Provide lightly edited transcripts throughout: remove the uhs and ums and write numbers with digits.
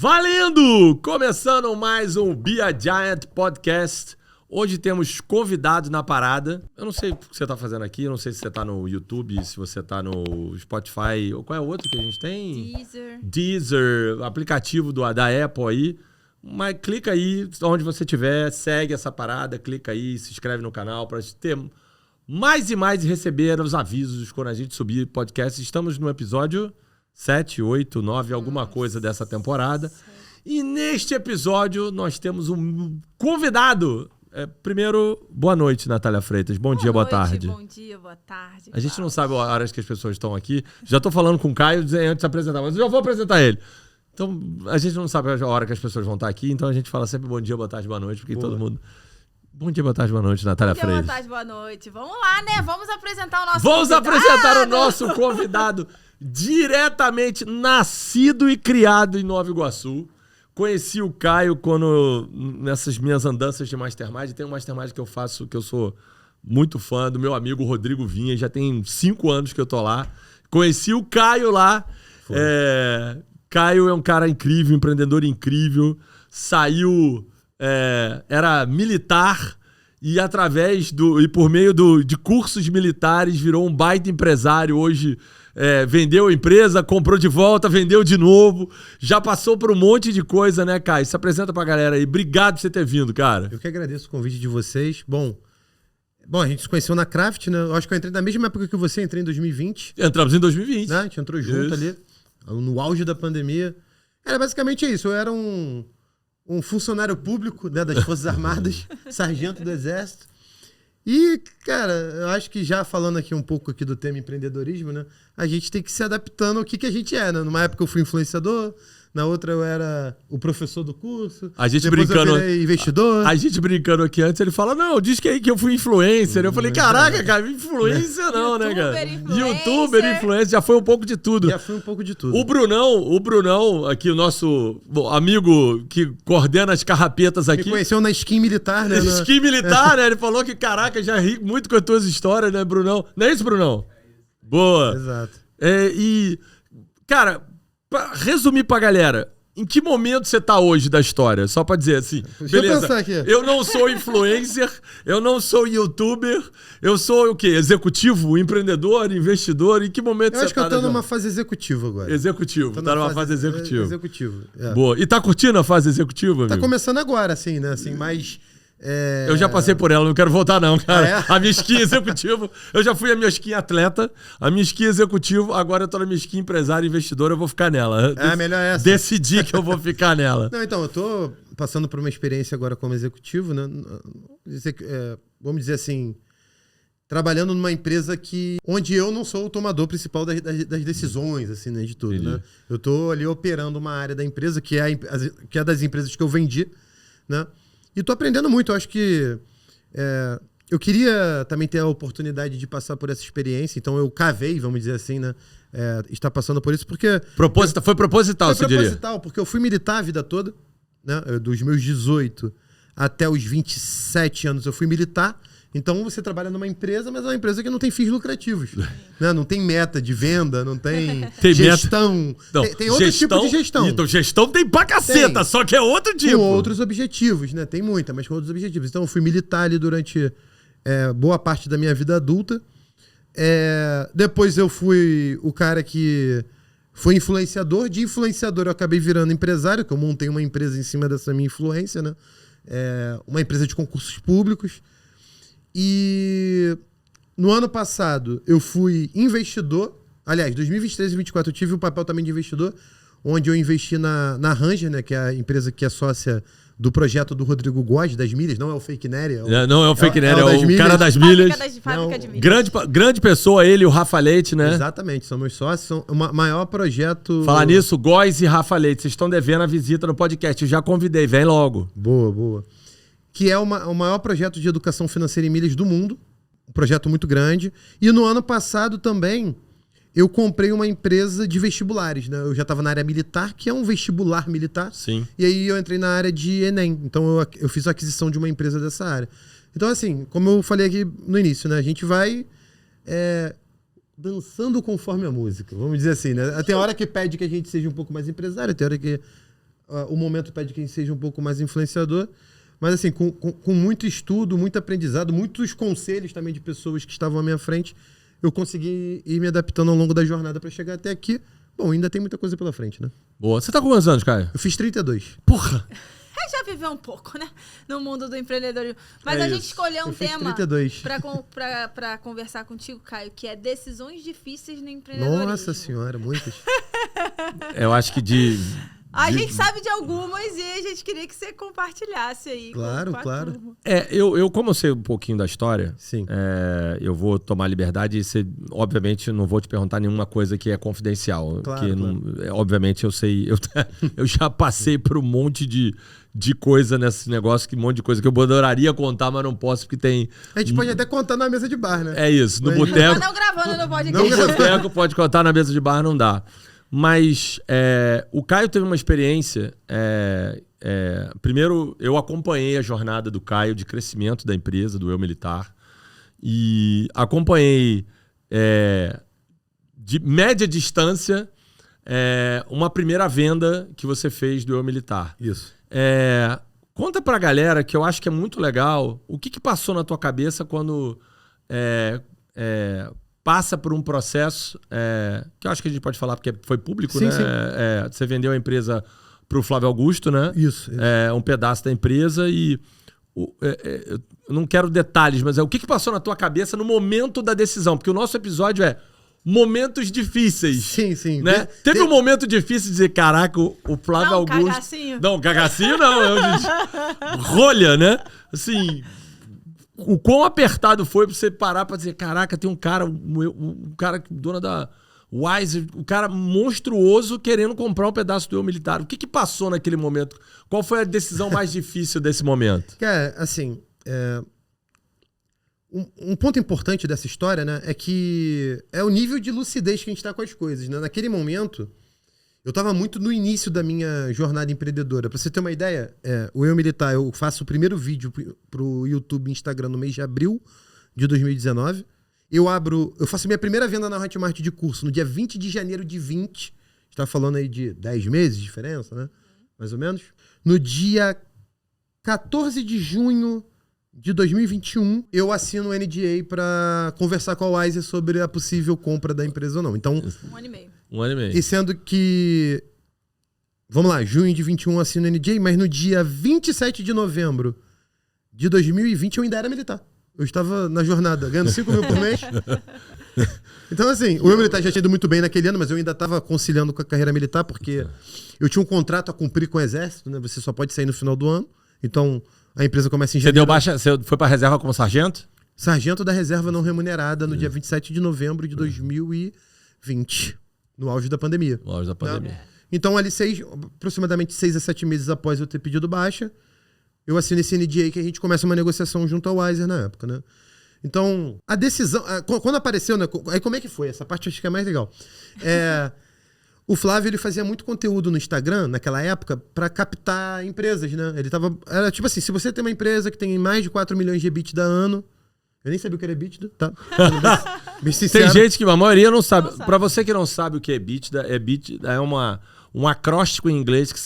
Valendo! Começando mais um Be a Giant Podcast. Hoje temos convidado na parada. Eu não sei o que você tá fazendo aqui, eu não sei se você tá no YouTube, se você tá no Spotify, ou qual é o outro que a gente tem? Deezer, aplicativo da Apple aí. Mas clica aí, onde você estiver, segue essa parada, clica aí, se inscreve no canal para ter mais e mais e receber os avisos quando a gente subir podcast. Estamos no episódio 7, 8, 9, alguma coisa dessa temporada. E neste episódio nós temos um convidado. Primeiro, boa noite, Natália Freitas. Bom dia, boa tarde. Bom dia, boa tarde. A gente não sabe a hora que as pessoas estão aqui. Já estou falando com o Caio antes de se apresentar, mas eu já vou apresentar ele. Então, a gente não sabe a hora que as pessoas vão estar aqui, então a gente fala sempre bom dia, boa tarde, boa noite, porque todo mundo... Bom dia, boa tarde, boa noite, Natália Freitas. Bom dia, boa tarde, boa noite. Vamos lá, né? Vamos apresentar o nosso Vamos convidado. apresentar o nosso convidado diretamente nascido e criado em Nova Iguaçu. Conheci o Caio quando, nessas minhas andanças de Mastermind, tem um Mastermind que eu faço, que eu sou muito fã, do meu amigo Rodrigo Vinha, já tem 5 anos que eu tô lá. Conheci o Caio lá. Caio é um cara incrível, empreendedor incrível. Saiu, era militar e através e por meio de cursos militares virou um baita empresário. Hoje vendeu a empresa, comprou de volta, vendeu de novo. Já passou por um monte de coisa, né, Caio? Se apresenta pra galera aí. Obrigado por você ter vindo, cara. Eu que agradeço o convite de vocês. Bom, a gente se conheceu na Craft, né? Eu acho que eu entrei na mesma época que você, entrei em 2020. Entramos em 2020. Né? A gente entrou junto ali, no auge da pandemia. Era basicamente isso. Eu era um funcionário público, né, das Forças Armadas, sargento do Exército. E, cara, eu acho que já falando aqui um pouco aqui do tema empreendedorismo, né? A gente tem que se adaptando ao que a gente é, né? Numa época eu fui influenciador, na outra eu era o professor do curso. A gente depois brincando, eu virei investidor. A gente brincando aqui antes, ele fala, não, diz que aí que eu fui influencer. Eu falei, caraca, cara, influencer não, né, cara? YouTuber, influencer, já foi um pouco de tudo. Já foi um pouco de tudo. O Brunão, aqui o nosso amigo que coordena as carrapetas aqui. Me conheceu na skin militar, né? Skin militar, né? Ele falou que, caraca, já ri muito com as tuas histórias, né, Brunão? Não é isso, Brunão? Boa. Exato. Cara, pra resumir pra galera, em que momento você tá hoje da história? Só pra dizer assim, Deixa beleza, eu pensar aqui. Eu não sou influencer, eu não sou youtuber, eu sou o quê? Executivo, empreendedor, investidor? Em que momento você tá? Eu acho que eu tô numa fase executiva agora. Executivo, tá numa fase executiva. Executivo, Boa. E tá curtindo a fase executiva, amigo? Tá começando agora, assim, né? Assim, mais... Eu já passei por ela, não quero voltar não, cara. A minha skin executivo, eu já fui a minha skin atleta, a minha skin executivo, agora eu tô na minha skin empresário e investidor, eu vou ficar nela. Melhor essa. Decidi que eu vou ficar nela. Não, então, eu tô passando por uma experiência agora como executivo, né? Vamos dizer assim, trabalhando numa empresa onde eu não sou o tomador principal das decisões, assim, né? De tudo, né? Eu tô ali operando uma área da empresa que é das empresas que eu vendi, né? E tô aprendendo muito. Eu acho que eu queria também ter a oportunidade de passar por essa experiência. Então eu cavei, vamos dizer assim, né? Estar passando por isso porque... Foi proposital, você diria? Foi proposital, porque eu fui militar a vida toda, né? Dos meus 18 até os 27 anos eu fui militar. Então você trabalha numa empresa, mas é uma empresa que não tem fins lucrativos. Né? Não tem meta de venda, não tem gestão. Tem outro tipo de gestão. Então gestão tem pra caceta, só que é outro tipo. Com outros objetivos, né? Tem muita, mas com outros objetivos. Então eu fui militar ali durante boa parte da minha vida adulta. Depois eu fui o cara que foi influenciador. De influenciador eu acabei virando empresário, que eu montei uma empresa em cima dessa minha influência, né? Uma empresa de concursos públicos. E no ano passado eu fui investidor. Aliás, 2023 e 2024 eu tive o papel também de investidor, onde eu investi na Ranger, né, que é a empresa que é sócia do projeto do Rodrigo Góes, das milhas. Não é o Fake Nery. Não é o Fake Nery, é o cara das milhas. Fábrica de milhas. Grande pessoa, ele e o Rafa Leite, né? Exatamente, são meus sócios. São o maior projeto... Falar nisso, Góes e Rafa Leite, vocês estão devendo a visita no podcast. Eu já convidei, vem logo. Boa. Que é o maior projeto de educação financeira em milhas do mundo. Um projeto muito grande. E no ano passado também, eu comprei uma empresa de vestibulares, né? Eu já estava na área militar, que é um vestibular militar. Sim. E aí eu entrei na área de Enem. Então eu fiz a aquisição de uma empresa dessa área. Então, assim, como eu falei aqui no início, né? A gente vai dançando conforme a música. Vamos dizer assim, né? Tem hora que pede que a gente seja um pouco mais empresário, tem hora que o momento pede que a gente seja um pouco mais influenciador. Mas assim, com muito estudo, muito aprendizado, muitos conselhos também de pessoas que estavam à minha frente, eu consegui ir me adaptando ao longo da jornada para chegar até aqui. Bom, ainda tem muita coisa pela frente, né? Boa. Você tá com quantos anos, Caio? Eu fiz 32. Porra! Já viveu um pouco, né? No mundo do empreendedorismo. Mas É a gente isso. escolheu um Eu fiz tema 32. pra conversar contigo, Caio, que é decisões difíceis no empreendedorismo. Nossa senhora, muitas. Eu acho que A gente sabe de algumas e a gente queria que você compartilhasse aí. Claro, com a claro. turma. como eu sei um pouquinho da história, Sim. eu vou tomar liberdade e você, obviamente, não vou te perguntar nenhuma coisa que é confidencial. Claro, que claro. obviamente, eu sei. Eu já passei por um monte de coisa nesse negócio, um monte de coisa que eu adoraria contar, mas não posso, porque tem. A gente pode até contar na mesa de bar, né? É isso, no Mas- boteco. Mas não gravando no Não podcast. No boteco pode contar, na mesa de bar não dá. Mas o Caio teve uma experiência. Primeiro, eu acompanhei a jornada do Caio de crescimento da empresa, do Eu Militar. E acompanhei de média distância uma primeira venda que você fez do Eu Militar. Isso. Conta pra galera, que eu acho que é muito legal, o que passou na tua cabeça quando passa por um processo, que eu acho que a gente pode falar porque foi público, Sim, né? sim. Você vendeu a empresa pro Flávio Augusto, né? Isso. Um pedaço da empresa e... eu não quero detalhes, mas o que passou na tua cabeça no momento da decisão? Porque o nosso episódio é momentos difíceis. Sim, sim. Né? Teve um momento difícil de dizer, caraca, o Flávio Não, Augusto... cagacinho. Não, cagacinho não. Rolha, né? Assim, o quão apertado foi pra você parar pra dizer, caraca, tem um cara, um cara dono da Wise, um cara monstruoso querendo comprar um pedaço do Eu Militar. O que passou naquele momento? Qual foi a decisão mais difícil desse momento? Cara, assim, um ponto importante dessa história, né, é que é o nível de lucidez que a gente tá com as coisas, né? Naquele momento, eu tava muito no início da minha jornada empreendedora. Pra você ter uma ideia, o Eu Militar, eu faço o primeiro vídeo pro YouTube e Instagram no mês de abril de 2019. Eu faço a minha primeira venda na Hotmart de curso no dia 20 de janeiro de 20. A gente tá falando aí de 10 meses de diferença, né? Mais ou menos. No dia 14 de junho de 2021, eu assino o NDA para conversar com a Wise sobre a possível compra da empresa ou não. Então, 1 ano e meio. 1 ano e meio. e sendo que... Vamos lá, junho de 21 eu assino o NDA, mas no dia 27 de novembro de 2020 eu ainda era militar. Eu estava na jornada, ganhando 5 mil por mês. Então, assim, o Eu Militar já tinha ido muito bem naquele ano, mas eu ainda estava conciliando com a carreira militar, porque eu tinha um contrato a cumprir com o Exército, né? Você só pode sair no final do ano. Então, a empresa começa em Você janeiro. deu baixa, você foi pra reserva como sargento? Sargento da Reserva Não Remunerada no dia 27 de novembro de 2020, no auge da pandemia. No auge da pandemia. Então, ali aproximadamente 6 a 7 meses após eu ter pedido baixa, eu assino esse NDA que a gente começa uma negociação junto ao Wiser na época, né? Então, a decisão... Quando apareceu, né? Aí como é que foi? Essa parte eu acho que é mais legal. O Flávio, ele fazia muito conteúdo no Instagram, naquela época, para captar empresas, né? Era tipo assim, se você tem uma empresa que tem mais de 4 milhões de EBITDA ano... Eu nem sabia o que era EBITDA, tá? Bem sincero. Tem gente que a maioria não sabe. Não sabe. Pra você que não sabe o que é EBITDA é um acróstico em inglês que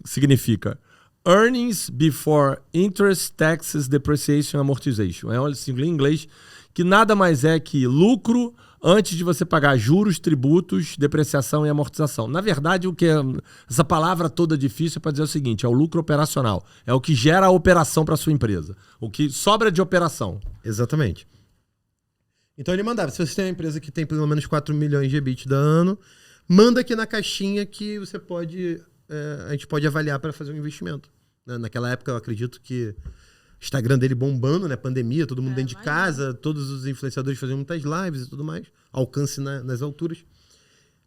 significa Earnings Before Interest, Taxes, Depreciation and Amortization. É um símbolo em inglês que nada mais é que lucro antes de você pagar juros, tributos, depreciação e amortização. Na verdade, o que essa palavra toda difícil é para dizer o seguinte, é o lucro operacional. É o que gera a operação para sua empresa. O que sobra de operação. Exatamente. Então ele mandava, se você tem uma empresa que tem pelo menos 4 milhões de EBITDA ano, manda aqui na caixinha que você pode, a gente pode avaliar para fazer um investimento. Naquela época eu acredito que o Instagram dele bombando, né? Pandemia, todo mundo dentro de casa, todos os influenciadores faziam muitas lives e tudo mais, alcance nas alturas.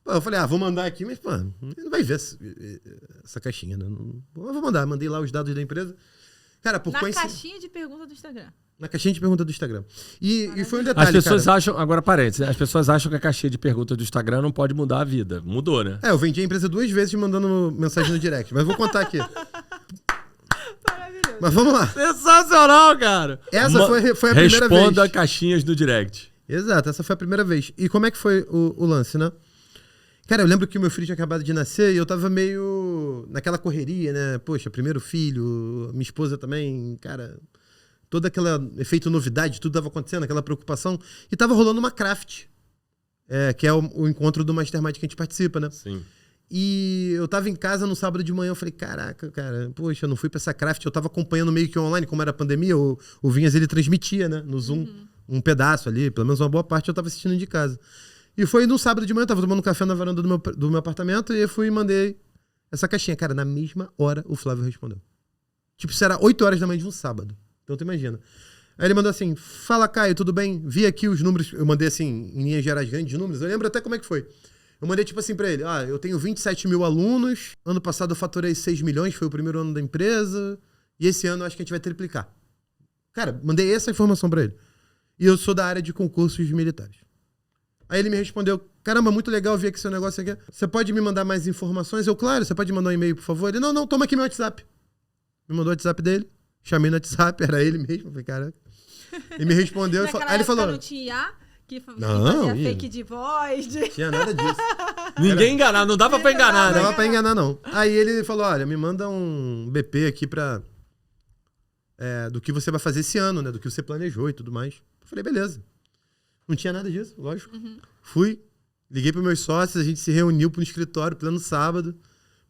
Pô, eu falei, vou mandar aqui, mas pô, não vai ver essa caixinha, né? Eu vou mandar, mandei lá os dados da empresa. Cara, por caixinha de pergunta do Instagram. Na caixinha de pergunta do Instagram. E foi um detalhe, As pessoas cara. acham, agora parênteses, as pessoas acham que a caixinha de perguntas do Instagram não pode mudar a vida. Mudou, né? Eu vendi a empresa 2 vezes mandando mensagem no direct, mas vou contar aqui. Maravilhoso. Mas vamos lá. Sensacional, cara! Essa foi a primeira vez. Responda caixinhas no direct. Exato, essa foi a primeira vez. E como é que foi o lance, né? Cara, eu lembro que o meu filho tinha acabado de nascer e eu tava meio naquela correria, né? Poxa, primeiro filho, minha esposa também, cara... Todo aquele efeito novidade, tudo tava acontecendo, aquela preocupação. E tava rolando uma craft, que é o encontro do Mastermind que a gente participa, né? Sim. E eu tava em casa no sábado de manhã, eu falei, caraca, cara, poxa, eu não fui pra essa craft. Eu tava acompanhando meio que online, como era a pandemia, o Vinhas, ele transmitia, né? No Zoom, um pedaço ali, pelo menos uma boa parte eu tava assistindo de casa. E foi no sábado de manhã, eu tava tomando café na varanda do meu apartamento, e eu fui e mandei essa caixinha. Cara, na mesma hora o Flávio respondeu. Tipo, isso era 8 horas da manhã de um sábado. Então tu imagina. Aí ele mandou assim, fala Caio, tudo bem? Vi aqui os números, eu mandei assim, em linhas gerais grandes números, eu lembro até como é que foi. Eu mandei tipo assim pra ele, eu tenho 27 mil alunos, ano passado eu faturei 6 milhões, foi o primeiro ano da empresa, e esse ano eu acho que a gente vai triplicar. Cara, mandei essa informação pra ele. E eu sou da área de concursos militares. Aí ele me respondeu, caramba, muito legal ver que seu negócio aqui. Você pode me mandar mais informações? Eu, claro, você pode mandar um e-mail, por favor? Ele, não, toma aqui meu WhatsApp. Me mandou o WhatsApp dele. Chamei no WhatsApp, era ele mesmo. Falei, caraca. E me respondeu. Aí ele falou. Não tinha que não, fazia fake de voz. Não tinha nada disso. Ninguém enganar, não dava pra enganar, né? Não dava pra enganar, não. Aí ele falou: olha, me manda um BP aqui do que você vai fazer esse ano, né? Do que você planejou e tudo mais. Eu falei, beleza. Não tinha nada disso, lógico. Fui, liguei pros meus sócios, a gente se reuniu pro escritório, pleno sábado.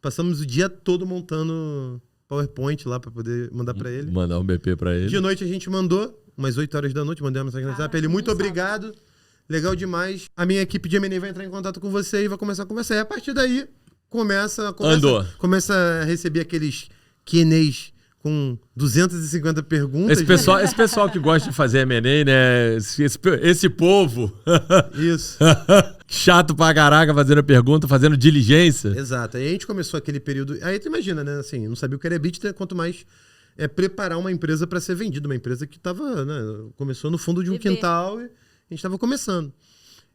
Passamos o dia todo montando PowerPoint lá pra poder mandar pra ele. Mandar um BP pra ele. De noite a gente mandou, umas 8 horas da noite, mandei uma mensagem no WhatsApp. Ele, muito obrigado, legal demais. A minha equipe de M&A vai entrar em contato com você e vai começar a conversar. E a partir daí, começa a receber aqueles Q&As com 250 perguntas. Esse pessoal que gosta de fazer M&A, né? Esse povo. Isso. Chato pra caraca, fazendo pergunta, fazendo diligência. Exato. Aí a gente começou aquele período... Aí tu imagina, né? Assim, não sabia o que era EBITDA, quanto mais preparar uma empresa para ser vendida. Uma empresa que tava, né? Começou no fundo de um quintal e a gente estava começando.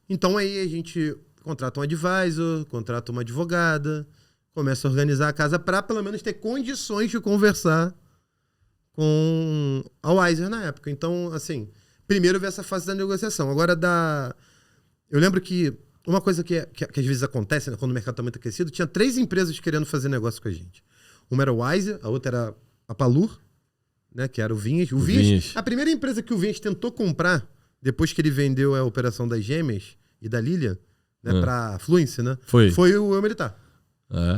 Então aí a gente contrata um advisor, contrata uma advogada, começa a organizar a casa para pelo menos ter condições de conversar com a Wiser na época. Então, assim, primeiro veio essa fase da negociação. Agora, eu lembro que uma coisa que às vezes acontece, né, quando o mercado está muito aquecido, tinha 3 empresas querendo fazer negócio com a gente. Uma era o Wiser, a outra era a Palur, né, que era o Vinhas. O Vinhas. A primeira empresa que o Vinhas tentou comprar, depois que ele vendeu a operação das Gêmeas e da Lilian, né, para Fluence, né? Foi o Eu Militar.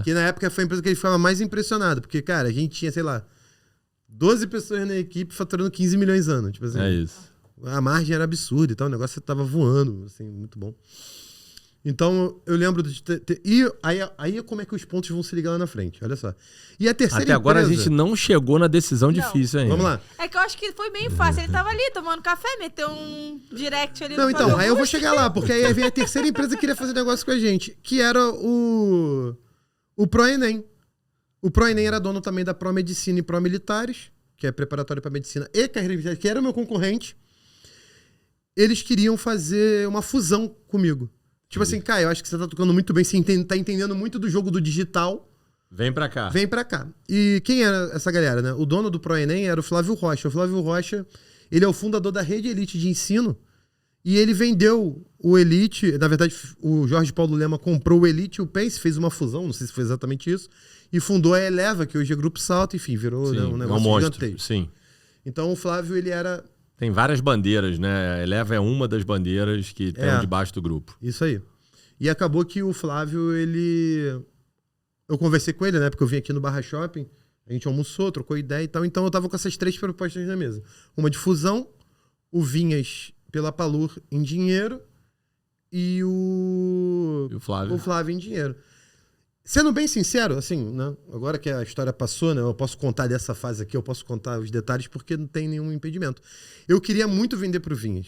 Que na época foi a empresa que ele ficava mais impressionado, porque, cara, a gente tinha, sei lá, 12 pessoas na equipe faturando 15 milhões ano. Tipo assim, isso. A margem era absurda e tal, o negócio tava voando, assim, muito bom. Então, eu lembro de ter... E aí como é que os pontos vão se ligar lá na frente? Olha só. E a terceira Até agora empresa... a gente não chegou na decisão difícil ainda. Vamos lá. É que eu acho que foi meio fácil. Ele tava ali tomando café, meteu um direct ali. Não, então, aí eu vou chegar lá, porque aí vem a terceira empresa que queria fazer negócio com a gente, que era o ProEnem. O ProEnem era dono também da ProMedicina e ProMilitares, que é preparatório para medicina e carreira militar, que era o meu concorrente. Eles queriam fazer uma fusão comigo. Tipo assim, Caio, eu acho que você tá tocando muito bem, você tá entendendo muito do jogo do digital. Vem pra cá. Vem pra cá. E quem era essa galera, né? O dono do ProEnem era o Flávio Rocha. O Flávio Rocha, ele é o fundador da Rede Elite de Ensino. E ele vendeu o Elite, na verdade, o Jorge Paulo Lema comprou o Elite e o Pense, fez uma fusão, não sei se foi exatamente isso, e fundou a Eleva, que hoje é Grupo Salto, enfim, virou, né, um negócio gigantesco. Sim. Então o Flávio, ele era... Tem várias bandeiras, né? A Eleva é uma das bandeiras que tem debaixo do grupo. Isso aí. E acabou que o Flávio, ele... Eu conversei com ele, né? Porque eu vim aqui no Barra Shopping, a gente almoçou, trocou ideia e tal, então eu tava com essas 3 propostas na mesa. Uma de fusão, o Vinhas pela Palur em dinheiro e o Flávio em dinheiro. Sendo bem sincero, assim, né? Agora que a história passou, né? Eu posso contar dessa fase aqui, eu posso contar os detalhes porque não tem nenhum impedimento. Eu queria muito vender pro Vinhas.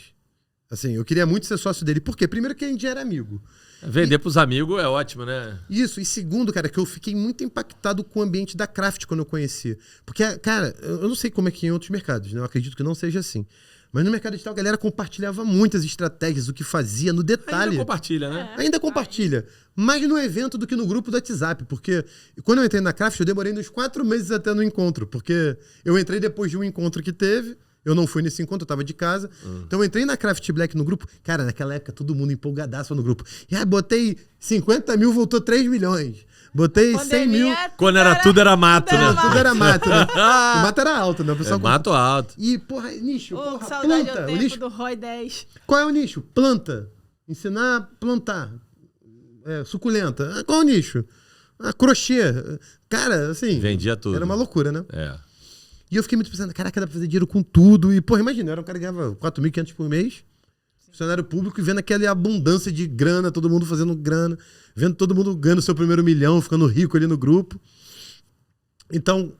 Assim, eu queria muito ser sócio dele. Por quê? Primeiro que a gente era amigo. Vender pros amigos é ótimo, né? Isso. E segundo, cara, que eu fiquei muito impactado com o ambiente da Craft quando eu conheci. Porque, cara, eu não sei como é que é em outros mercados, né? Eu acredito que não seja assim. Mas no mercado digital a galera compartilhava muitas estratégias, o que fazia, no detalhe. Ainda compartilha, né? Ainda compartilha. Mais no evento do que no grupo do WhatsApp. Porque quando eu entrei na Craft, eu demorei uns 4 meses até no encontro. Porque eu entrei depois de um encontro que teve, Eu não fui nesse encontro, eu tava de casa. Então eu entrei na Craft Black no grupo. Cara, naquela época todo mundo empolgadaço no grupo. E aí botei 50 mil, voltou 3 milhões. Botei 100 mil. Quando tudo era mato, né? Tudo era mato, né? O mato era alto, né? O pessoal mato alto. E, porra, nicho, Ô, porra, saudade planta. ao O tempo nicho. do Roy 10. Qual é o nicho? Planta. Ensinar a plantar. Suculenta. Qual é o nicho? Crochê. Cara, assim... Vendia tudo. Era uma loucura, né? É. E eu fiquei muito pensando, caraca, dá pra fazer dinheiro com tudo. E, porra, imagina, eu era um cara que ganhava 4.500 por mês, funcionário público, e vendo aquela abundância de grana, todo mundo fazendo grana, vendo todo mundo ganhando seu primeiro milhão, ficando rico ali no grupo. Então,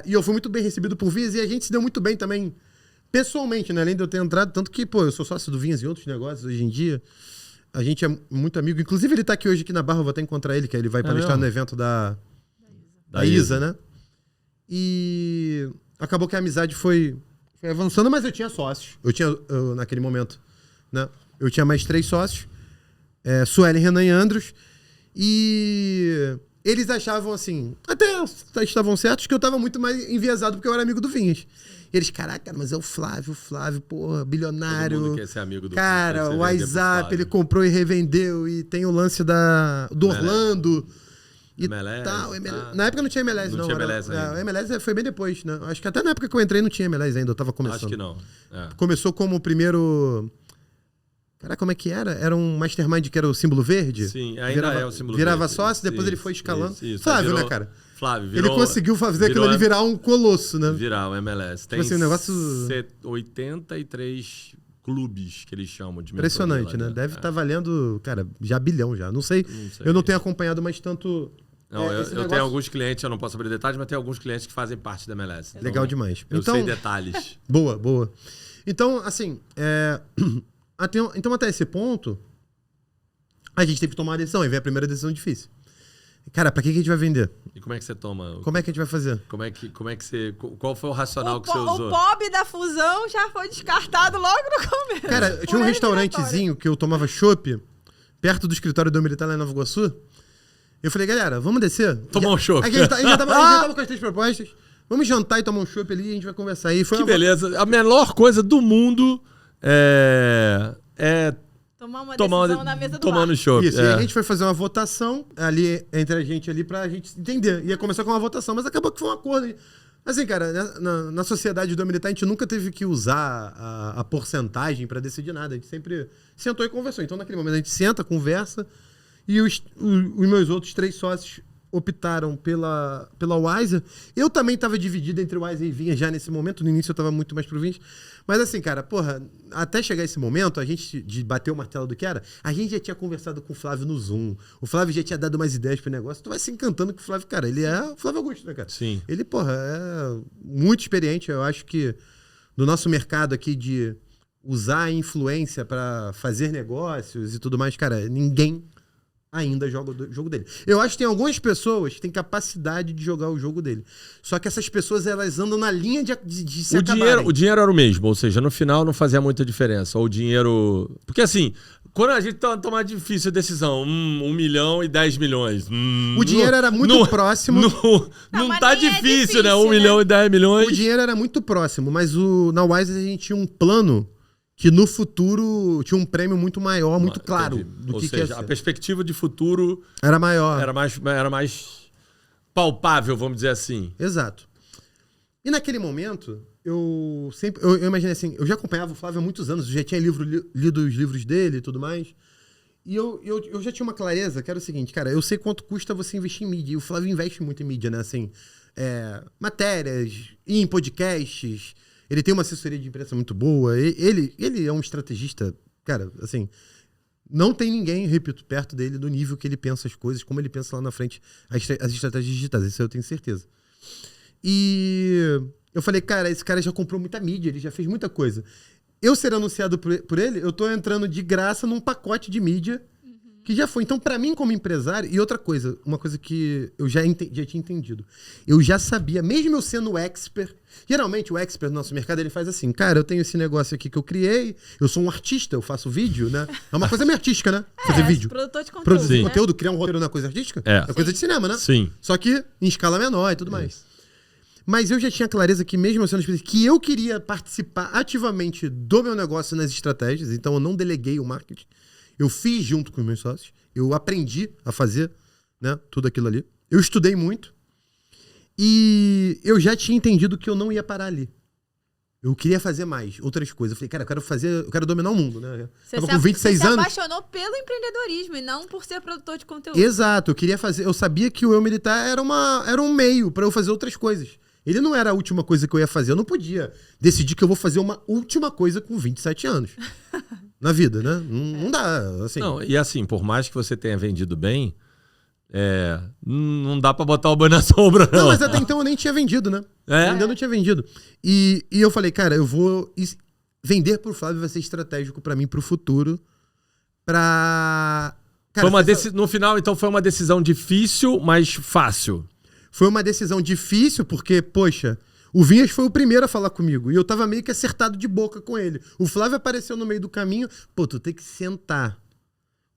e eu fui muito bem recebido por Vinhas, e a gente se deu muito bem também, pessoalmente, né? Além de eu ter entrado, tanto que, pô, eu sou sócio do Vinhas e outros negócios hoje em dia. A gente é muito amigo. Inclusive, ele tá aqui hoje aqui na Barra, eu vou até encontrar ele, que ele vai palestrar no evento da Isa, né? E acabou que a amizade foi avançando, mas eu tinha sócios. Eu, naquele momento, né? Eu tinha mais 3 sócios, Suelen, Renan e Andros, e eles achavam assim, até estavam certos, que eu tava muito mais enviesado porque eu era amigo do Vinhas. E eles, caraca, mas é o Flávio, porra, bilionário. Todo mundo quer ser amigo do cara, Flávio, o WhatsApp, ele comprou e revendeu, e tem o lance do Orlando. E MLS, tal, Na época não tinha MLS, não. Não tinha MLS ainda. O MLS foi bem depois, né? Acho que até na época que eu entrei não tinha MLS ainda, eu tava começando. Acho que não. Começou como o primeiro... Cara, como é que era? Era um mastermind que era o símbolo verde? Sim, ainda é o símbolo virava verde. sócio, depois ele foi escalando. Flávio, né, cara? Flávio, virou... Ele conseguiu fazer aquilo ali virar um colosso, né? Virar o MLS. Tem assim, um negócio... 83 clubes que eles chamam de impressionante, né? Deve estar valendo, cara, já bilhão já. Não sei. Eu não tenho acompanhado mais tanto... Não, eu tenho alguns clientes, eu não posso abrir detalhes, mas tem alguns clientes que fazem parte da MLS. Então, legal demais. Eu sei detalhes. Boa. Então, assim, então até esse ponto, a gente teve que tomar uma decisão. Aí vem a primeira decisão difícil. Cara, pra que a gente vai vender? E como é que você toma? Como é que a gente vai fazer? Como é que você... Qual foi o racional que você usou? O POB da fusão já foi descartado logo no começo. Cara, tinha um restaurantezinho que eu tomava chopp, perto do escritório do militar lá em Nova Iguaçu. Eu falei, galera, vamos descer? Tomar um chopp. A gente já tava com as 3 propostas. Vamos jantar e tomar um chopp ali e a gente vai conversar aí. Que beleza. A menor coisa do mundo é tomar uma decisão na mesa do tomando chopp. Isso, e a gente foi fazer uma votação ali entre a gente ali pra gente entender. Ia começar com uma votação, mas acabou que foi um acordo. Assim, cara, na sociedade do militar a gente nunca teve que usar a porcentagem pra decidir nada. A gente sempre sentou e conversou. Então, naquele momento, a gente senta, conversa. E os meus outros 3 sócios optaram pela Wiser. Eu também estava dividido entre o Wiser e Vinhas já nesse momento. No início eu estava muito mais pro Vinhas. Mas assim, cara, porra, até chegar esse momento, a gente, de bater o martelo do que era, a gente já tinha conversado com o Flávio no Zoom. O Flávio já tinha dado umas ideias pro negócio. Tu vai se encantando com o Flávio, cara. Ele é o Flávio Augusto, né, cara? Sim. Ele, porra, é muito experiente. Eu acho que no nosso mercado aqui de usar a influência para fazer negócios e tudo mais, cara, ninguém ainda joga o jogo dele. Eu acho que tem algumas pessoas que têm capacidade de jogar o jogo dele. Só que essas pessoas, elas andam na linha de se acabarem. O dinheiro era o mesmo, ou seja, no final não fazia muita diferença. Ou o dinheiro... Porque assim, quando a gente toma difícil a decisão, 1 milhão e 10 milhões. O dinheiro era muito próximo. Não tá difícil, né? 1 milhão e 10 milhões. O dinheiro era muito próximo, mas na Wise a gente tinha um plano que no futuro tinha um prêmio muito maior, muito claro. Ou seja, a perspectiva de futuro era maior. Era mais palpável, vamos dizer assim. Exato. E naquele momento, eu imaginei assim, eu já acompanhava o Flávio há muitos anos, eu já tinha lido os livros dele e tudo mais. E eu já tinha uma clareza, que era o seguinte, cara, eu sei quanto custa você investir em mídia. E o Flávio investe muito em mídia, né? Assim, matérias, em podcasts. Ele tem uma assessoria de imprensa muito boa. Ele é um estrategista, cara, assim... Não tem ninguém, repito, perto dele, do nível que ele pensa as coisas, como ele pensa lá na frente as estratégias digitais. Isso eu tenho certeza. E eu falei, cara, esse cara já comprou muita mídia, ele já fez muita coisa. Eu ser anunciado por ele, eu tô entrando de graça num pacote de mídia que já foi. Então, pra mim, como empresário... E outra coisa, uma coisa que eu já tinha entendido. Eu já sabia, mesmo eu sendo expert... Geralmente, o expert no nosso mercado, ele faz assim... Cara, eu tenho esse negócio aqui que eu criei. Eu sou um artista, eu faço vídeo, né? É uma coisa meio artística, né? Fazer vídeo. Produtor de conteúdo, Produzir né? conteúdo, criar um roteiro na coisa artística. É Coisa de cinema, né? Sim. Só que em escala menor e tudo mais. Mas eu já tinha clareza que mesmo eu sendo especialista, que eu queria participar ativamente do meu negócio nas estratégias, então eu não deleguei o marketing. Eu fiz junto com os meus sócios, eu aprendi a fazer, né, tudo aquilo ali. Eu estudei muito e eu já tinha entendido que eu não ia parar ali. Eu queria fazer mais, outras coisas. Eu falei, cara, eu quero dominar o mundo, né? Tava com 26 anos. Você se apaixonou pelo empreendedorismo e não por ser produtor de conteúdo. Exato, eu queria fazer. Eu sabia que o Eu Militar era um meio para eu fazer outras coisas. Ele não era a última coisa que eu ia fazer. Eu não podia decidir que eu vou fazer uma última coisa com 27 anos. Na vida, né? Não dá, assim. Não, e assim, por mais que você tenha vendido bem, não dá pra botar o boi na sombra, não. Não, mas até então eu nem tinha vendido, né? Ainda não tinha vendido. E eu falei, cara, eu vou vender pro Flávio, vai ser estratégico pra mim pro futuro. Cara, No final, então, foi uma decisão difícil, mas fácil. Foi uma decisão difícil, porque, poxa, o Vinhas foi o primeiro a falar comigo. E eu tava meio que acertado de boca com ele. O Flávio apareceu no meio do caminho. Pô, tu tem que sentar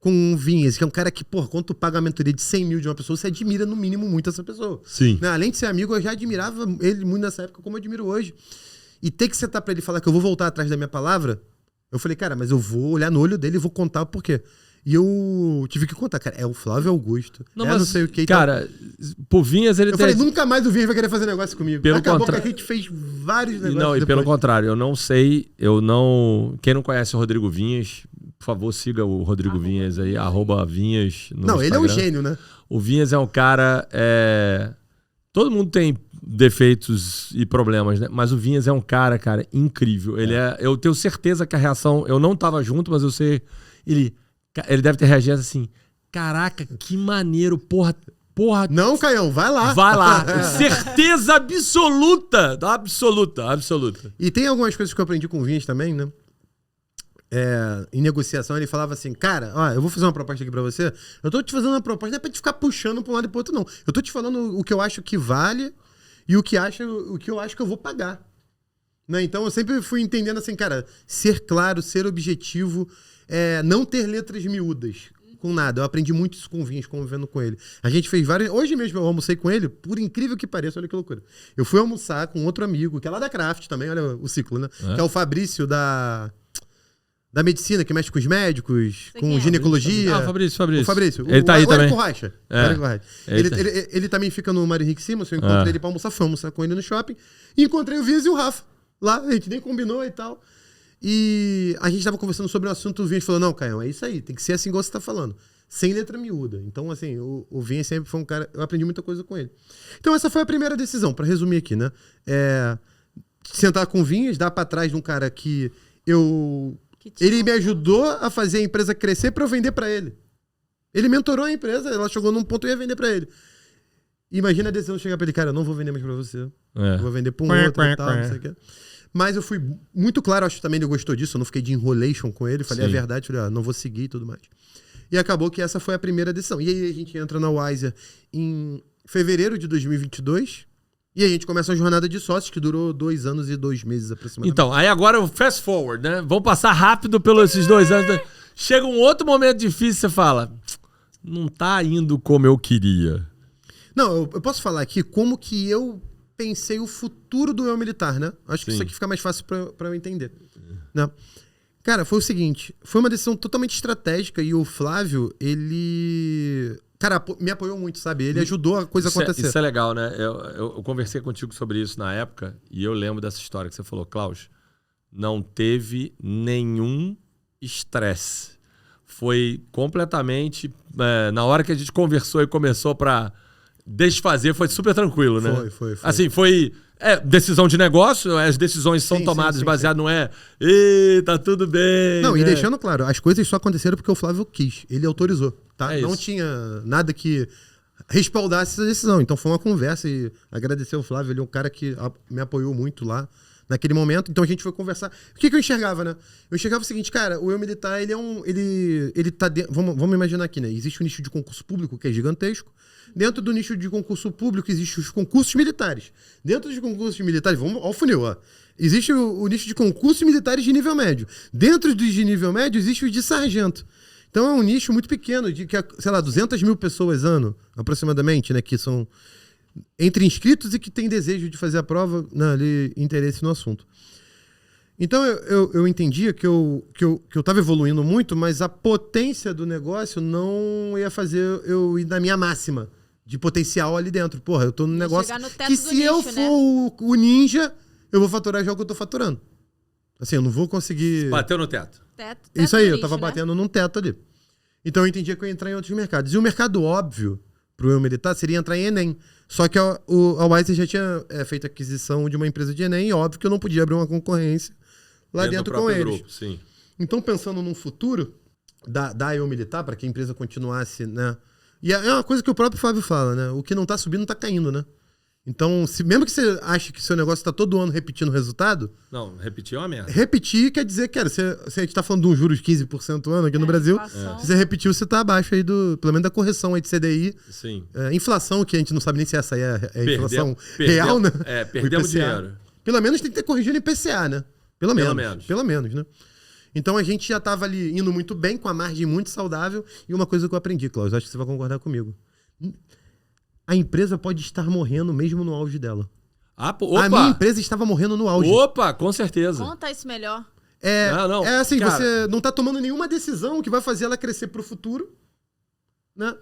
com o Vinhas, que é um cara que, pô, quando tu paga a mentoria de 100 mil de uma pessoa, você admira no mínimo muito essa pessoa. Sim. Né? Além de ser amigo, eu já admirava ele muito nessa época, como eu admiro hoje. E ter que sentar pra ele e falar que eu vou voltar atrás da minha palavra, eu falei, cara, mas eu vou olhar no olho dele e vou contar o porquê. E eu tive que contar, cara, é o Flávio Augusto. Não, mas, não sei o que. cara, por Vinhas ele eu falei, nunca mais o Vinhas vai querer fazer negócio comigo. Acabou que a gente fez vários negócios Não, e depois. pelo contrário, eu não sei, Quem não conhece o Rodrigo Vinhas, por favor, siga o Rodrigo Vinhas aí, @Vinhas no Instagram. Ele é um gênio, né? O Vinhas é um cara... Todo mundo tem defeitos e problemas, né? Mas o Vinhas é um cara, incrível. Eu tenho certeza que a reação... Eu não tava junto, mas eu sei... Ele deve ter reagido assim, caraca, que maneiro, porra. Não, Caião, vai lá. Vai lá, certeza absoluta, absoluta. E tem algumas coisas que eu aprendi com o Vinhas também, né? Em negociação, ele falava assim, cara, ó, eu vou fazer uma proposta aqui pra você, eu tô te fazendo uma proposta, não é pra te ficar puxando pra um lado e pro outro, não. Eu tô te falando o que eu acho que vale e o que eu acho que eu vou pagar. Né? Então eu sempre fui entendendo assim, cara, ser claro, ser objetivo, não ter letras miúdas com nada. Eu aprendi muito isso com o Vinhas, convivendo com ele. A gente fez várias... Hoje mesmo eu almocei com ele, por incrível que pareça, olha que loucura. Eu fui almoçar com outro amigo, que é lá da Craft também, olha o ciclo, né? Que é o Fabrício da medicina, que mexe com os médicos, com ginecologia. Fabrício. O Fabrício. Ele tá aí também. Ele também fica no Mário Henrique Simas, eu encontrei ele pra almoçar, fui almoçar com ele no shopping, e encontrei o Vinhas e o Rafa lá, a gente nem combinou e tal. E a gente tava conversando sobre o assunto, o Vinhas falou, não, Caião, é isso aí, tem que ser assim igual você tá falando, sem letra miúda. Então, assim, o Vinhas sempre foi um cara, eu aprendi muita coisa com ele. Então, essa foi a primeira decisão, pra resumir aqui, né? Sentar com o Vinhas, dar pra trás de um cara que ele me ajudou a fazer a empresa crescer pra eu vender pra ele. Ele mentorou a empresa, ela chegou num ponto e eu ia vender pra ele. Imagina a decisão de chegar pra ele, cara, eu não vou vender mais pra você. Eu vou vender pra um outro e tal, não sei o que. Mas eu fui muito claro, acho que também ele gostou disso, eu não fiquei de enrolation com ele, falei a verdade, falei, não vou seguir e tudo mais. E acabou que essa foi a primeira decisão. E aí a gente entra na Wiser em fevereiro de 2022 e a gente começa uma jornada de sócios que durou 2 anos e 2 meses aproximadamente. Então, aí agora o fast forward, né? Vamos passar rápido pelos esses 2 anos. Chega um outro momento difícil, você fala, não tá indo como eu queria. Não, eu posso falar aqui como que eu pensei o futuro do Eu Militar, né? Acho que isso aqui fica mais fácil pra eu entender. Né? Cara, foi o seguinte, foi uma decisão totalmente estratégica e o Flávio, ele... Cara, me apoiou muito, sabe? Ele ajudou a coisa acontecer. Isso é legal, né? Eu conversei contigo sobre isso na época e eu lembro dessa história que você falou, Klaus, não teve nenhum estresse. Foi completamente... na hora que a gente conversou e começou pra desfazer, foi super tranquilo, né? Foi. Assim, foi... decisão de negócio, as decisões são tomadas baseado, não tá tudo bem. Não, e deixando claro, as coisas só aconteceram porque o Flávio quis, ele autorizou, tá? Não isso. tinha nada que respaldasse essa decisão, então foi uma conversa e agradecer ao Flávio, ele é um cara que me apoiou muito lá naquele momento, então a gente foi conversar. O que eu enxergava, né? Eu enxergava o seguinte, cara, o Eu Militar, ele tá dentro, vamos imaginar aqui, né? Existe um nicho de concurso público que é gigantesco. Dentro do nicho de concurso público existem os concursos militares. Dentro dos concursos militares, vamos ao funil, ó. Existe o nicho de concursos militares de nível médio. Dentro dos de nível médio existe os de sargento. Então é um nicho muito pequeno, de que, sei lá, 200 mil pessoas ano, aproximadamente, né? Que são entre inscritos e que tem desejo de fazer a prova, ali, interesse no assunto. Então eu entendia que eu estava evoluindo muito, mas a potência do negócio não ia fazer eu ir na minha máxima de potencial ali dentro. Porra, eu tô num negócio que se eu for o ninja, eu vou faturar já o que eu tô faturando. Assim, eu não vou conseguir... Bateu no teto. Isso aí, eu tava batendo num teto ali. Então eu entendia que eu ia entrar em outros mercados. E o mercado óbvio pro eu militar seria entrar em Enem. Só que a Wiser já tinha feito aquisição de uma empresa de Enem e óbvio que eu não podia abrir uma concorrência lá dentro com eles. Grupo, sim. Então, pensando num futuro da eu militar, para que a empresa continuasse, né? E é uma coisa que o próprio Fábio fala, né? O que não tá subindo tá caindo, né? Então, mesmo que você ache que seu negócio está todo ano repetindo o resultado... Não, repetir é uma merda. Repetir quer dizer, cara, se a gente está falando de um juros de 15% ano aqui no Brasil, se você repetiu, você está abaixo aí pelo menos da correção aí de CDI. Sim. Inflação, que a gente não sabe nem se essa aí é inflação real, né? Perdemos dinheiro. Pelo menos tem que ter corrigido em IPCA, né? Pelo menos, né? Então a gente já estava ali indo muito bem, com a margem muito saudável. E uma coisa que eu aprendi, Cláudio, acho que você vai concordar comigo. A empresa pode estar morrendo mesmo no auge dela. Opa! A minha empresa estava morrendo no auge. Opa, com certeza. Conta isso melhor. É assim, cara, você não tá tomando nenhuma decisão que vai fazer ela crescer pro futuro, né?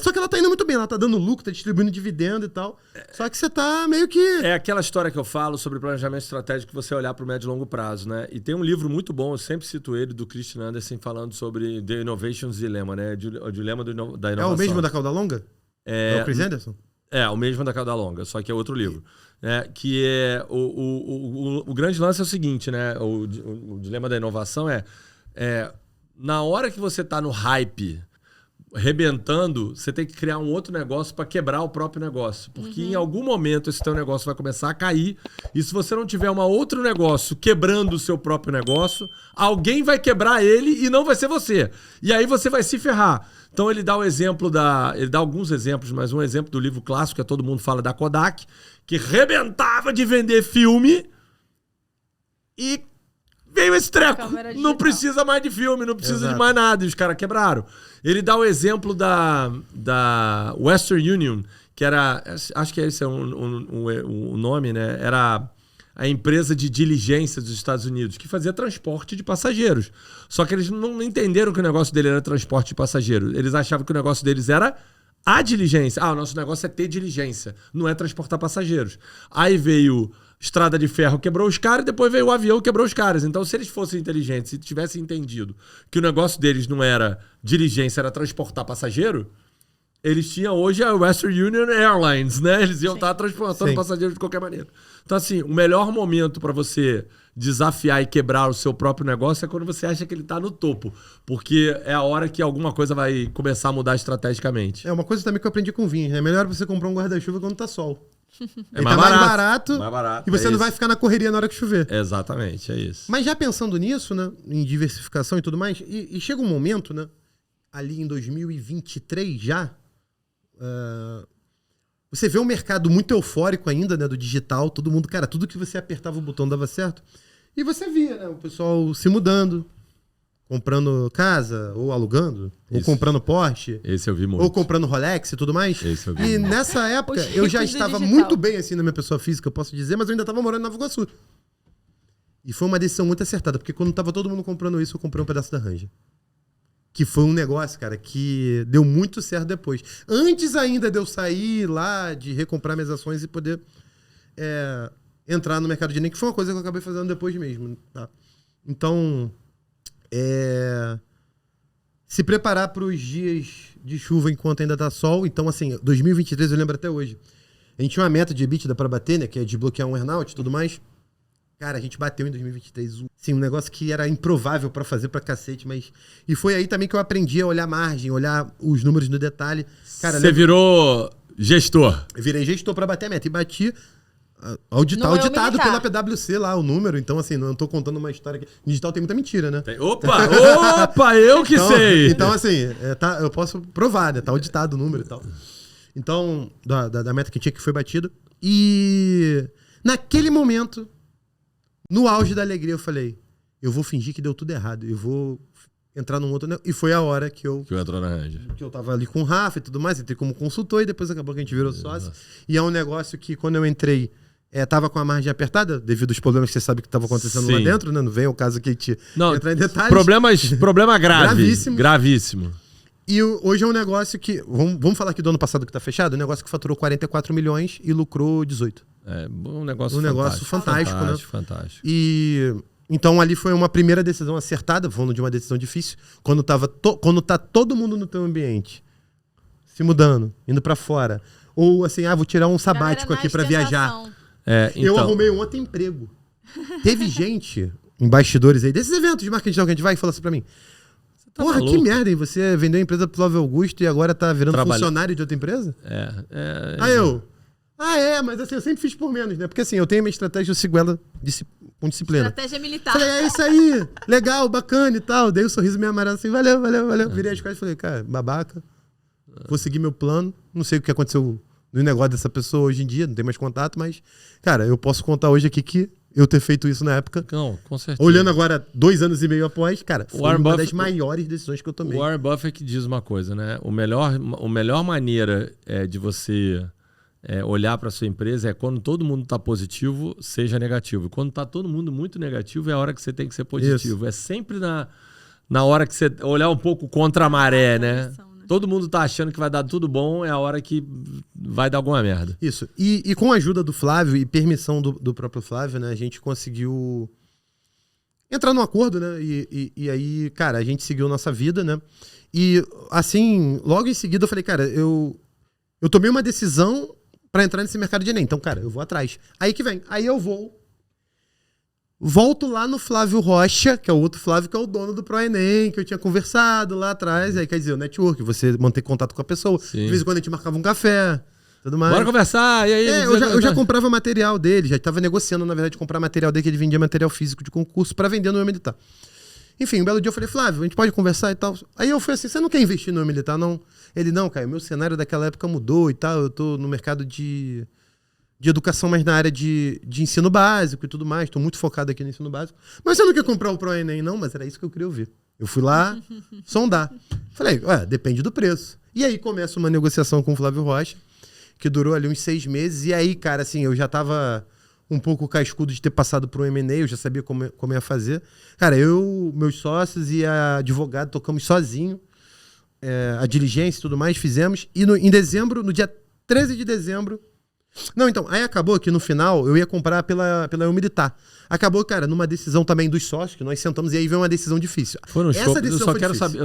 Só que ela tá indo muito bem, ela tá dando lucro, tá distribuindo dividendo e tal. Só que você tá meio que... É aquela história que eu falo sobre planejamento estratégico que você olhar pro médio e longo prazo, né? E tem um livro muito bom, eu sempre cito ele, do Christian Andersen, falando sobre The Innovation's Dilemma, né? O dilema da inovação. É o mesmo da Cauda Longa? É o Chris Anderson? É, o mesmo da Cauda Longa, só que é outro livro. Que é... O grande lance é o seguinte, né? O dilema da inovação na hora que você tá no hype... rebentando, você tem que criar um outro negócio para quebrar o próprio negócio. Porque em algum momento esse teu negócio vai começar a cair. E se você não tiver um outro negócio quebrando o seu próprio negócio, alguém vai quebrar ele e não vai ser você. E aí você vai se ferrar. Então ele dá o exemplo ele dá alguns exemplos, mas um exemplo do livro clássico, que todo mundo fala, da Kodak, que rebentava de vender filme e veio esse treco. Não precisa mais de filme, não precisa de mais nada. E os caras quebraram. Ele dá o exemplo da Western Union, que era... Acho que esse é o nome, né? Era a empresa de diligência dos Estados Unidos, que fazia transporte de passageiros. Só que eles não entenderam que o negócio dele era transporte de passageiros. Eles achavam que o negócio deles era a diligência. O nosso negócio é ter diligência, não é transportar passageiros. Aí veio... Estrada de Ferro quebrou os caras, e depois veio o avião e quebrou os caras. Então, se eles fossem inteligentes e tivessem entendido que o negócio deles não era diligência, era transportar passageiro, eles tinham hoje a Western Union Airlines, né? Eles iam estar transportando passageiros de qualquer maneira. Então, assim, o melhor momento para você desafiar e quebrar o seu próprio negócio é quando você acha que ele está no topo. Porque é a hora que alguma coisa vai começar a mudar estrategicamente. É uma coisa também que eu aprendi com vinho. É melhor você comprar um guarda-chuva quando tá sol. É mais barato. E você não vai ficar na correria na hora que chover. Exatamente, é isso. Mas já pensando nisso, né, em diversificação e tudo mais, e chega um momento, né, ali em 2023 já, você vê um mercado muito eufórico ainda, né, do digital, todo mundo, cara, tudo que você apertava o botão dava certo. E você via, né, o pessoal se mudando, comprando casa, ou alugando, ou comprando Porsche. Esse eu vi muito. Ou comprando Rolex e tudo mais. Esse eu vi e muito. nessa época, eu já estava muito bem assim na minha pessoa física, eu posso dizer, mas eu ainda estava morando em Nova Iguaçu. E foi uma decisão muito acertada, porque quando tava todo mundo comprando isso, eu comprei um pedaço da Ranger. Que foi um negócio, cara, que deu muito certo depois. Antes ainda de eu sair lá, de recomprar minhas ações e poder entrar no mercado de Enem, que foi uma coisa que eu acabei fazendo depois mesmo. Tá? Então... se preparar para os dias de chuva enquanto ainda tá sol. Então, assim, 2023 eu lembro até hoje. A gente tinha uma meta de EBITDA para bater, né? Que é desbloquear um earnout e tudo mais. Cara, a gente bateu em 2023. Sim, um negócio que era improvável para fazer pra cacete, mas... E foi aí também que eu aprendi a olhar margem, olhar os números no detalhe. Você virou gestor. Eu virei gestor para bater a meta. E bati... auditado pela PwC lá, o número. Então, assim, não tô contando uma história que... Digital tem muita mentira, né? Opa, eu que sei! Então, assim, eu posso provar, né? Tá auditado o número e tal. Então, da meta que tinha, que foi batido. E naquele momento, no auge da alegria, eu falei, eu vou fingir que deu tudo errado. Eu vou entrar num outro... E foi a hora que eu entrou na Ranger. Que eu tava ali com o Rafa e tudo mais, entrei como consultor e depois acabou que a gente virou sócio. E é um negócio que quando eu entrei, tava com a margem apertada, devido aos problemas que você sabe que estavam acontecendo lá dentro, né? Não vem o caso aqui te entrar em detalhes. Problema grave. Gravíssimo. E hoje é um negócio que... Vamos falar aqui do ano passado que tá fechado? Um negócio que faturou 44 milhões e lucrou 18. Um negócio fantástico, né? Fantástico. E... Então ali foi uma primeira decisão acertada, falando de uma decisão difícil, quando tá todo mundo no teu ambiente, se mudando, indo pra fora, ou assim, vou tirar um sabático aqui pra viajar. Então... Eu arrumei um outro emprego. Teve gente, em bastidores aí, desses eventos de marketing que a gente vai e fala assim pra mim, porra, que merda, hein? Você vendeu a empresa pro Flávio Augusto e agora tá virando funcionário de outra empresa? Aí eu... mas assim, eu sempre fiz por menos, né? Porque assim, eu tenho a minha estratégia, eu sigo ela com disciplina. Estratégia militar. Falei, é isso aí, legal, bacana e tal. Dei um sorriso meio amarelo assim, valeu. Virei as costas e falei, cara, babaca, vou seguir meu plano. Não sei o que aconteceu no negócio dessa pessoa hoje em dia, não tem mais contato, mas, cara, eu posso contar hoje aqui que eu ter feito isso na época. Não, com certeza. Olhando agora 2 anos e meio após, cara, foi uma das maiores decisões que eu tomei. O Warren Buffett diz uma coisa, né? A melhor maneira de você... olhar para sua empresa quando todo mundo está positivo, seja negativo. Quando está todo mundo muito negativo, é a hora que você tem que ser positivo. Isso. É sempre na hora que você olhar um pouco contra a maré, né? Todo mundo está achando que vai dar tudo bom, é a hora que vai dar alguma merda. Isso. E com a ajuda do Flávio e permissão do próprio Flávio, né? A gente conseguiu entrar num acordo, né? E aí, cara, a gente seguiu nossa vida, né? E assim, logo em seguida eu falei, cara, eu tomei uma decisão pra entrar nesse mercado de Enem. Então, cara, eu vou atrás. Aí que vem. Aí eu volto lá no Flávio Rocha, que é o outro Flávio, que é o dono do ProEnem, que eu tinha conversado lá atrás. Aí, quer dizer, o network, você manter contato com a pessoa. Sim. De vez em quando a gente marcava um café, tudo mais. Bora conversar, e aí? Eu já comprava material dele, já estava negociando, na verdade, comprar material dele, que ele vendia material físico de concurso pra vender no meu militar. Enfim, um belo dia eu falei, Flávio, a gente pode conversar e tal. Aí eu falei assim, você não quer investir no meu militar, não? Ele, não, cara, meu cenário daquela época mudou e tal, eu tô no mercado de educação, mas na área de ensino básico e tudo mais, tô muito focado aqui no ensino básico. Mas você não quer comprar o ProEnem, não? Mas era isso que eu queria ouvir. Eu fui lá sondar. Falei, depende do preço. E aí começa uma negociação com o Flávio Rocha, que durou ali uns 6 meses, e aí, cara, assim, eu já tava um pouco cascudo de ter passado por um M&A, eu já sabia como ia fazer. Cara, meus sócios e a advogada tocamos sozinho, a diligência e tudo mais, fizemos. E em dezembro, no dia 13 de dezembro... Não, então, aí acabou que no final eu ia comprar pela Eu Militar. Acabou, cara, numa decisão também dos sócios, que nós sentamos, e aí veio uma decisão difícil. Foi no shopping. Eu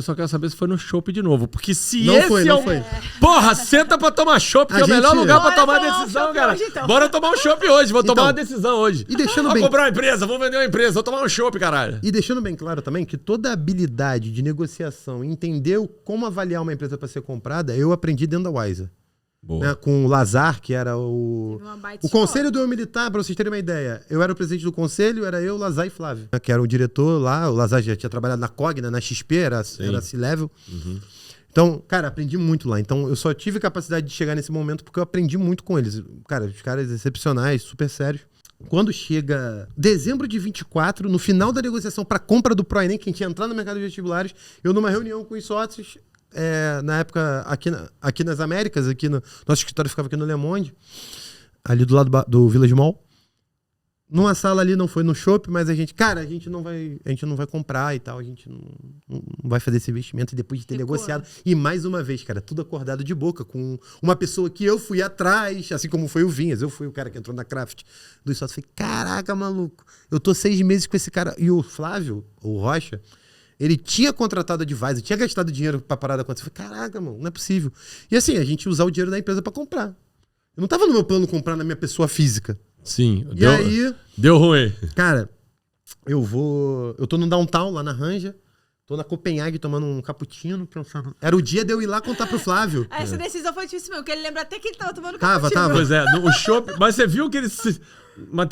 só quero saber se foi no shopping de novo. Porque se não esse foi. Porra, senta pra tomar chopp, que é o melhor lugar pra tomar decisão, cara. Hoje, então. Bora tomar um chopp hoje, vou tomar uma decisão hoje. E deixando vou comprar uma empresa, vou vender uma empresa, vou tomar um chopp, caralho. E deixando bem claro também que toda a habilidade de negociação, entender como avaliar uma empresa pra ser comprada, eu aprendi dentro da Wiser. Né, com o Lazar, que era o conselho do Eu Militar, pra vocês terem uma ideia. Eu era o presidente do conselho, era eu, Lazar e Flávio, que era o diretor lá. O Lazar já tinha trabalhado na Cogna, na XP, era C-Level. Uhum. Então, cara, aprendi muito lá. Então, eu só tive capacidade de chegar nesse momento porque eu aprendi muito com eles. Cara, os caras excepcionais, super sérios. Quando chega dezembro de 24, no final da negociação para compra do ProEnem, que a gente ia entrar no mercado de vestibulares, eu numa reunião com os sócios, na época, aqui nas Américas, aqui no nosso escritório ficava aqui no Le Monde, ali do lado do Village Mall. Numa sala ali, não foi no shopping, mas a gente não vai comprar e tal, a gente não vai fazer esse investimento. E depois de ter negociado, e mais uma vez, cara, tudo acordado de boca, com uma pessoa que eu fui atrás, assim como foi o Vinhas, eu fui o cara que entrou na Craft dos sócios. Falei, caraca, maluco, eu tô 6 meses com esse cara. E o Flávio, o Rocha, ele tinha contratado a Advisor, tinha gastado dinheiro pra parada acontecer. Eu falei, caraca, mano, não é possível. E assim, a gente usar o dinheiro da empresa pra comprar. Eu não tava no meu plano comprar na minha pessoa física. Sim. Deu ruim. Cara, eu tô no downtown, lá na Ranger. Tô na Copenhague tomando um cappuccino, pensando. Era o dia de eu ir lá contar pro Flávio. Essa decisão foi difícil mesmo, porque ele lembra até que ele tava tomando cappuccino. Tava. Pois é, o shopping. Mas você viu que ele Mas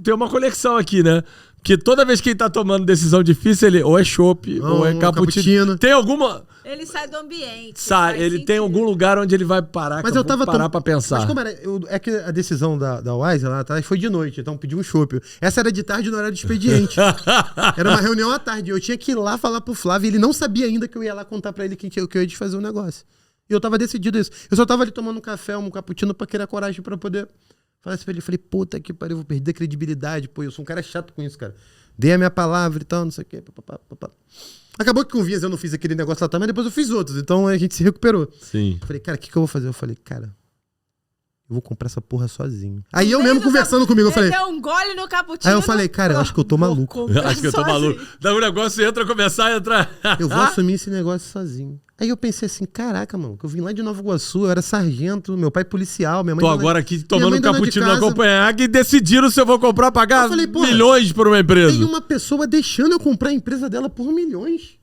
tem uma conexão aqui, né? Porque toda vez que ele tá tomando decisão difícil, ele ou é chopp, ou é cappuccino. Tem alguma... Ele sai do ambiente. Ele tem algum lugar onde ele vai parar, mas eu tava parar pra pensar. Mas como era? É que a decisão da Wise lá atrás foi de noite, então pedi um chopp. Essa era de tarde no horário de expediente. Era uma reunião à tarde. Eu tinha que ir lá falar pro Flávio e ele não sabia ainda que eu ia lá contar pra ele que eu ia desfazer um negócio. E eu tava decidido isso. Eu só tava ali tomando um café, um cappuccino pra criar coragem pra poder falar isso pra ele. Falei, puta que pariu, eu vou perder a credibilidade. Pô, eu sou um cara chato com isso, cara. Dei a minha palavra e tal, não sei o quê. Acabou que com o Vias eu não fiz aquele negócio lá também, depois eu fiz outros. Então a gente se recuperou. Sim. Falei, cara, o que eu vou fazer? Eu falei, cara, eu vou comprar essa porra sozinho. Aí eu mesmo conversando comigo, eu falei... Ele deu um gole no cappuccino. Aí eu falei, cara, eu acho que eu tô maluco. Acho que eu tô maluco. Daí o negócio entra, começar a entrar. Eu vou assumir esse negócio sozinho. Aí eu pensei assim, caraca, mano, que eu vim lá de Nova Iguaçu, eu era sargento, meu pai policial, minha mãe... Tô agora aqui tomando um cappuccino na Copenhague e decidiram se eu vou comprar, pagar milhões por uma empresa. Tem uma pessoa deixando eu comprar a empresa dela por milhões.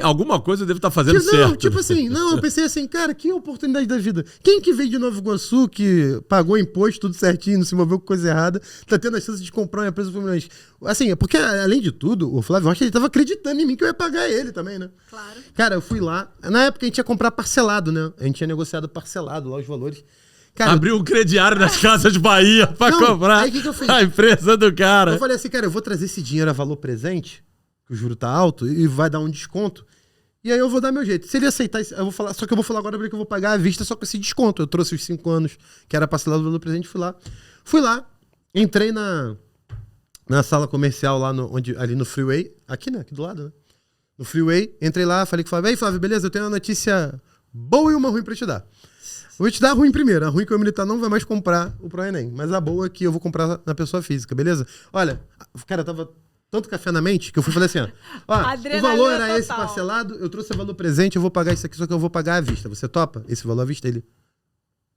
Alguma coisa eu devo estar fazendo certo. Não, tipo assim, eu pensei assim, cara, que oportunidade da vida. Quem que veio de Nova Iguaçu, que pagou imposto, tudo certinho, não se moveu com coisa errada, tá tendo a chance de comprar uma empresa por milhões? Assim, é porque, além de tudo, o Flávio Rocha, ele tava acreditando em mim que eu ia pagar ele também, né? Claro. Cara, eu fui lá, na época a gente ia comprar parcelado, né? A gente tinha negociado parcelado lá os valores. Cara, abriu um crediário nas Casas de Bahia pra comprar aí, que eu fiz? A empresa do cara. Eu falei assim, cara, eu vou trazer esse dinheiro a valor presente, que o juro tá alto, e vai dar um desconto. E aí eu vou dar meu jeito. Se ele aceitar, eu vou falar. Só que eu vou falar agora porque eu vou pagar à vista só com esse desconto. Eu trouxe os 5 anos, que era parcelado do valor presente, fui lá. Fui lá, entrei na sala comercial lá ali no Freeway. Aqui, né? Aqui do lado, né? No Freeway. Entrei lá, falei com o Flávio. Ei, Flávio, beleza? Eu tenho uma notícia boa e uma ruim pra te dar. Vou te dar a ruim primeiro. A ruim é que o militar não vai mais comprar o ProEnem. Mas a boa é que eu vou comprar na pessoa física, beleza? Olha, cara, tava... tanto café na mente que eu fui falar assim, ó, o valor era total. esse parcelado, eu trouxe o valor presente, eu vou pagar isso aqui, só que eu vou pagar à vista. Você topa esse valor à vista? Ele,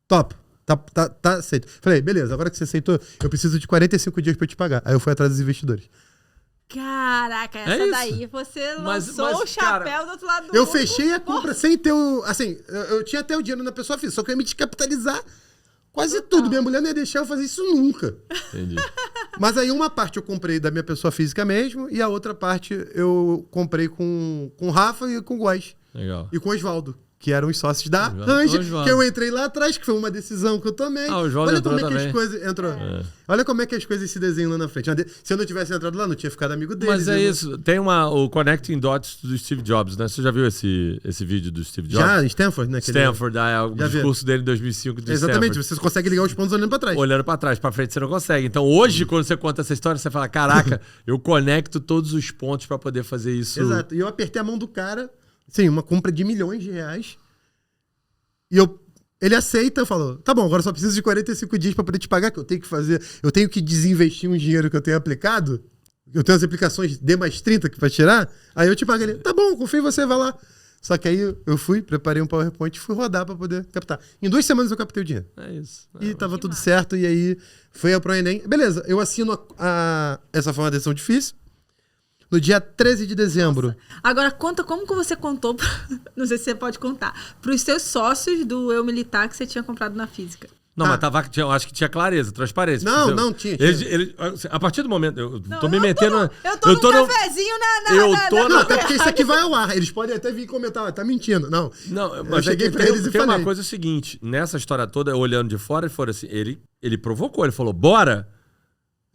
topa, tá aceito. Falei, beleza, agora que você aceitou, eu preciso de 45 dias pra eu te pagar. Aí eu fui atrás dos investidores. Caraca, essa daí você lançou o chapéu, cara, do outro lado do Eu mundo. fechei a compra sem ter o... Assim, eu tinha até o dinheiro na pessoa física, só que eu ia me descapitalizar quase tudo. Minha mulher não ia deixar eu fazer isso nunca. Entendi. Mas aí uma parte eu comprei da minha pessoa física mesmo e a outra parte eu comprei com o Rafa e com o Góis. Legal. E com o Oswaldo, que eram os sócios da Ranger, que eu entrei lá atrás, que foi uma decisão que eu tomei. O Oswaldo Olha como é que também. as coisas... Entrou. Olha como é que as coisas se desenham lá na frente. Se eu não tivesse entrado lá, não tinha ficado amigo deles. Mas é isso. Tem o Connecting Dots do Steve Jobs, né? Você já viu esse vídeo do Steve Jobs? Já, Stanford, né? Stanford, o discurso dele em 2005 de Exatamente, Stanford. você consegue ligar os pontos olhando pra trás. Olhando pra trás, pra frente você não consegue. Então hoje, quando você conta essa história, você fala, caraca, eu conecto todos os pontos pra poder fazer isso. Exato. E eu apertei a mão do cara, assim, uma compra de milhões de reais. E ele aceita, falou, tá bom, agora só preciso de 45 dias pra poder te pagar, que eu tenho que fazer, eu tenho que desinvestir um dinheiro que eu tenho aplicado, eu tenho as aplicações D mais 30 pra tirar, aí eu te pago. Ele, tá bom, confio em você, vai lá. Só que aí eu fui, preparei um PowerPoint e fui rodar pra poder captar. Em 2 semanas eu captei o dinheiro. É isso. E tava tudo certo, e aí foi a ProEnem. Beleza, eu assino essa foi uma decisão difícil. No dia 13 de dezembro. Nossa. Agora, conta como que você contou, não sei se você pode contar, pros seus sócios do Eu Militar que você tinha comprado na física. Não, mas eu acho que tinha clareza, transparência. Não, tinha. A partir do momento... Eu Não, tô me metendo... Eu tô num cafezinho Não, até porque isso aqui vai ao ar. Eles podem até vir comentar, tá mentindo. Não, mas eu cheguei pra eles e tem falei. uma coisa seguinte, nessa história toda, olhando de fora, ele falou assim, ele provocou, ele falou, bora...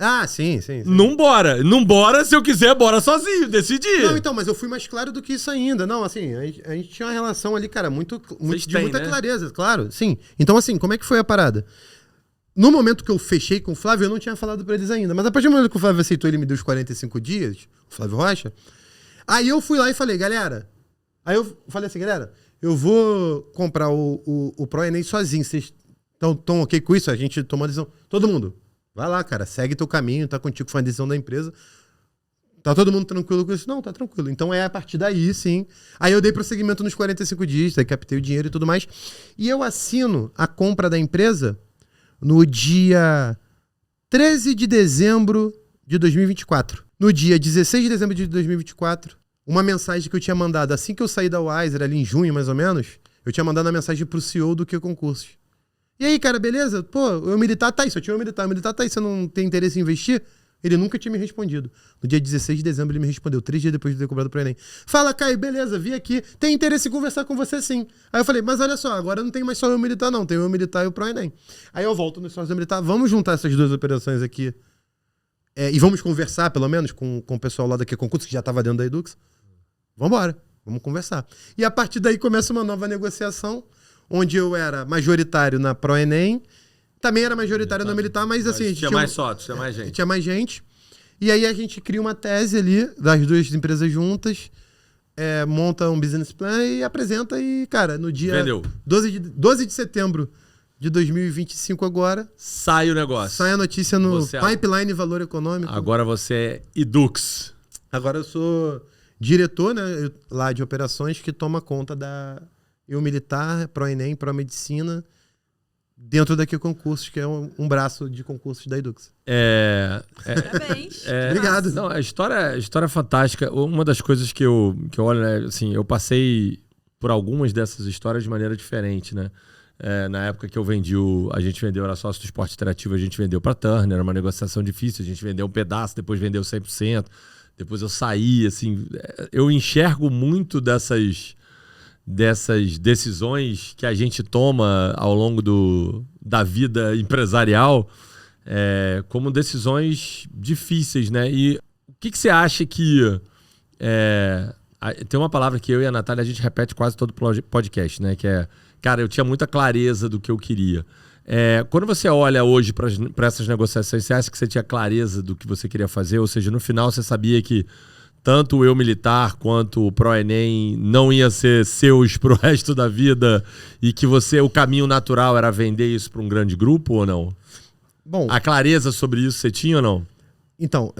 Ah, sim. Não bora, se eu quiser, bora sozinho, decidir. Não, então, mas eu fui mais claro do que isso ainda. Não, assim, a gente tinha uma relação ali, cara, muita clareza, claro, sim. Então, assim, como é que foi a parada? No momento que eu fechei com o Flávio, eu não tinha falado pra eles ainda. Mas a partir do momento que o Flávio aceitou, ele me deu os 45 dias, o Flávio Rocha, aí eu fui lá e falei, galera... Aí eu falei assim, galera, eu vou comprar o ProEnem sozinho. Vocês estão ok com isso? A gente tomou a decisão. Todo mundo... Vai lá, cara, segue teu caminho, tá contigo, foi uma decisão da empresa. Tá todo mundo tranquilo com isso? Não, tá tranquilo. Então é a partir daí, sim. Aí eu dei prosseguimento nos 45 dias, aí captei o dinheiro e tudo mais. E eu assino a compra da empresa no dia 13 de dezembro de 2024. No dia 16 de dezembro de 2024, uma mensagem que eu tinha mandado assim que eu saí da Wiser, ali em junho mais ou menos, eu tinha mandado a mensagem pro CEO do Que Concursos. E aí, cara, beleza? Pô, o militar tá aí, só tinha o militar tá aí, você não tem interesse em investir? Ele nunca tinha me respondido. No dia 16 de dezembro ele me respondeu, 3 dias depois de ter cobrado pro Enem. Fala, Caio, beleza, vi aqui, tem interesse em conversar com você sim. Aí eu falei, mas olha só, agora não tem mais só o militar não, tem o militar e o Pro Enem. Aí eu volto no sócio do militar, vamos juntar essas duas operações aqui e vamos conversar, pelo menos, com o pessoal lá daqui, concurso, que já estava dentro da Edux. Vambora, vamos conversar. E a partir daí começa uma nova negociação, onde eu era majoritário na Pro Enem, também era majoritário na militar, mas assim... a gente tinha mais sócios, tinha mais gente. Tinha mais gente. E aí a gente cria uma tese ali, das duas empresas juntas, monta um business plan e apresenta e, cara, no dia... Vendeu. 12 de setembro de 2025 agora... Sai o negócio. Sai a notícia no Pipeline Valor Econômico. Agora você é Edux. Agora eu sou diretor, né, lá de operações, que toma conta da... Eu militar, Pro Enem, Pro Medicina... Dentro daqui concursos, que é um braço de concursos da Edux. Parabéns. Obrigado. Não, a história é fantástica. Uma das coisas que eu olho, né, assim, eu passei por algumas dessas histórias de maneira diferente, né? Na época que eu vendi a gente vendeu, era sócio do Esporte Interativo, a gente vendeu para Turner, era uma negociação difícil, a gente vendeu um pedaço, depois vendeu 100%, depois eu saí, assim, eu enxergo muito dessas decisões que a gente toma ao longo da vida empresarial como decisões difíceis, né? E o que você acha que... tem uma palavra que eu e a Natália a gente repete quase todo podcast, né? Que é, cara, eu tinha muita clareza do que eu queria. Quando você olha hoje para essas negociações, você acha que você tinha clareza do que você queria fazer? Ou seja, no final você sabia que tanto o Eu Militar quanto o Pro Enem não ia ser seus pro resto da vida e que o caminho natural era vender isso para um grande grupo ou não? Bom, a clareza sobre isso você tinha ou não? Então,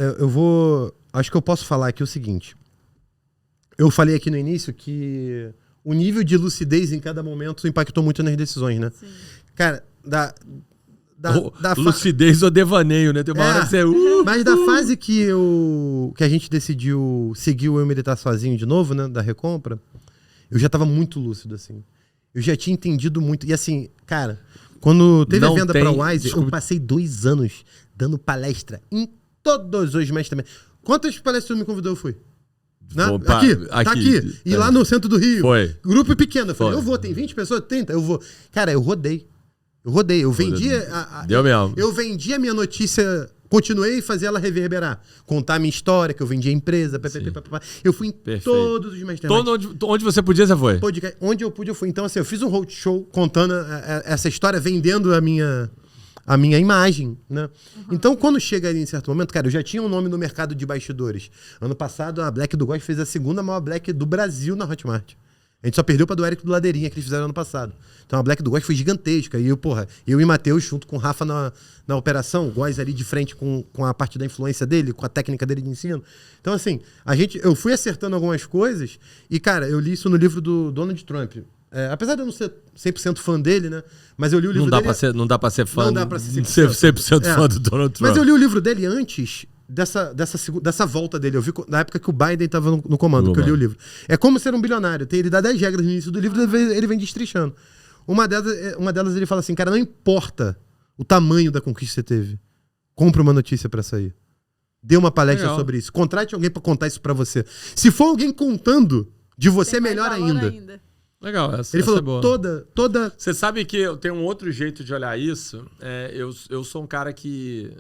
acho que eu posso falar aqui o seguinte. Eu falei aqui no início que o nível de lucidez em cada momento impactou muito nas decisões, né? Sim. Cara, lucidez ou devaneio, né? Tem uma hora que você... Mas da fase que a gente decidiu seguir o Eu Militar sozinho de novo, né? Da recompra, eu já tava muito lúcido, assim. Eu já tinha entendido muito. E assim, cara, quando teve a venda pra Wise, eu passei 2 anos dando palestra em todos os meses também. Quantas palestras me convidou eu fui? Né? Opa, tá aqui. E lá no centro do Rio. Foi. Grupo pequeno. Eu falei, eu vou, tem 20 pessoas, 30, eu vou. Cara, eu rodei. Eu vendi eu vendi a minha notícia, continuei a fazer ela reverberar. Contar a minha história, que eu vendi a empresa. Eu fui em todos os masterminds. Onde você podia, você foi? Onde eu pude, eu fui. Então, assim, eu fiz um roadshow contando essa história, vendendo a minha imagem, né? Então, quando chega ali em certo momento, cara, eu já tinha um nome no mercado de bastidores. Ano passado, a Black do Góis fez a segunda maior Black do Brasil na Hotmart. A gente só perdeu pra do Eric do Ladeirinha, que eles fizeram ano passado. Então a Black do Góis foi gigantesca. E eu e Matheus, junto com o Rafa na operação, o Góis ali de frente com a parte da influência dele, com a técnica dele de ensino. Então, assim, eu fui acertando algumas coisas. E, cara, eu li isso no livro do Donald Trump. Apesar de eu não ser 100% fã dele, né? Mas eu li o livro dele... Não dá pra ser fã... Não dá pra ser 100% fã do Donald Trump. Mas eu li o livro dele antes... Dessa volta dele. Eu vi na época que o Biden estava no comando, que eu li o livro. É como ser um bilionário. Ele dá 10 regras no início do livro e ele vem destrichando. Uma delas ele fala assim, cara, não importa o tamanho da conquista que você teve. Compre uma notícia para sair. Dê uma palestra sobre isso. Contrate alguém para contar isso para você. Se for alguém contando de você, melhor ainda. Legal, ele falou, toda... Você sabe que eu tenho um outro jeito de olhar isso. Eu sou um cara que,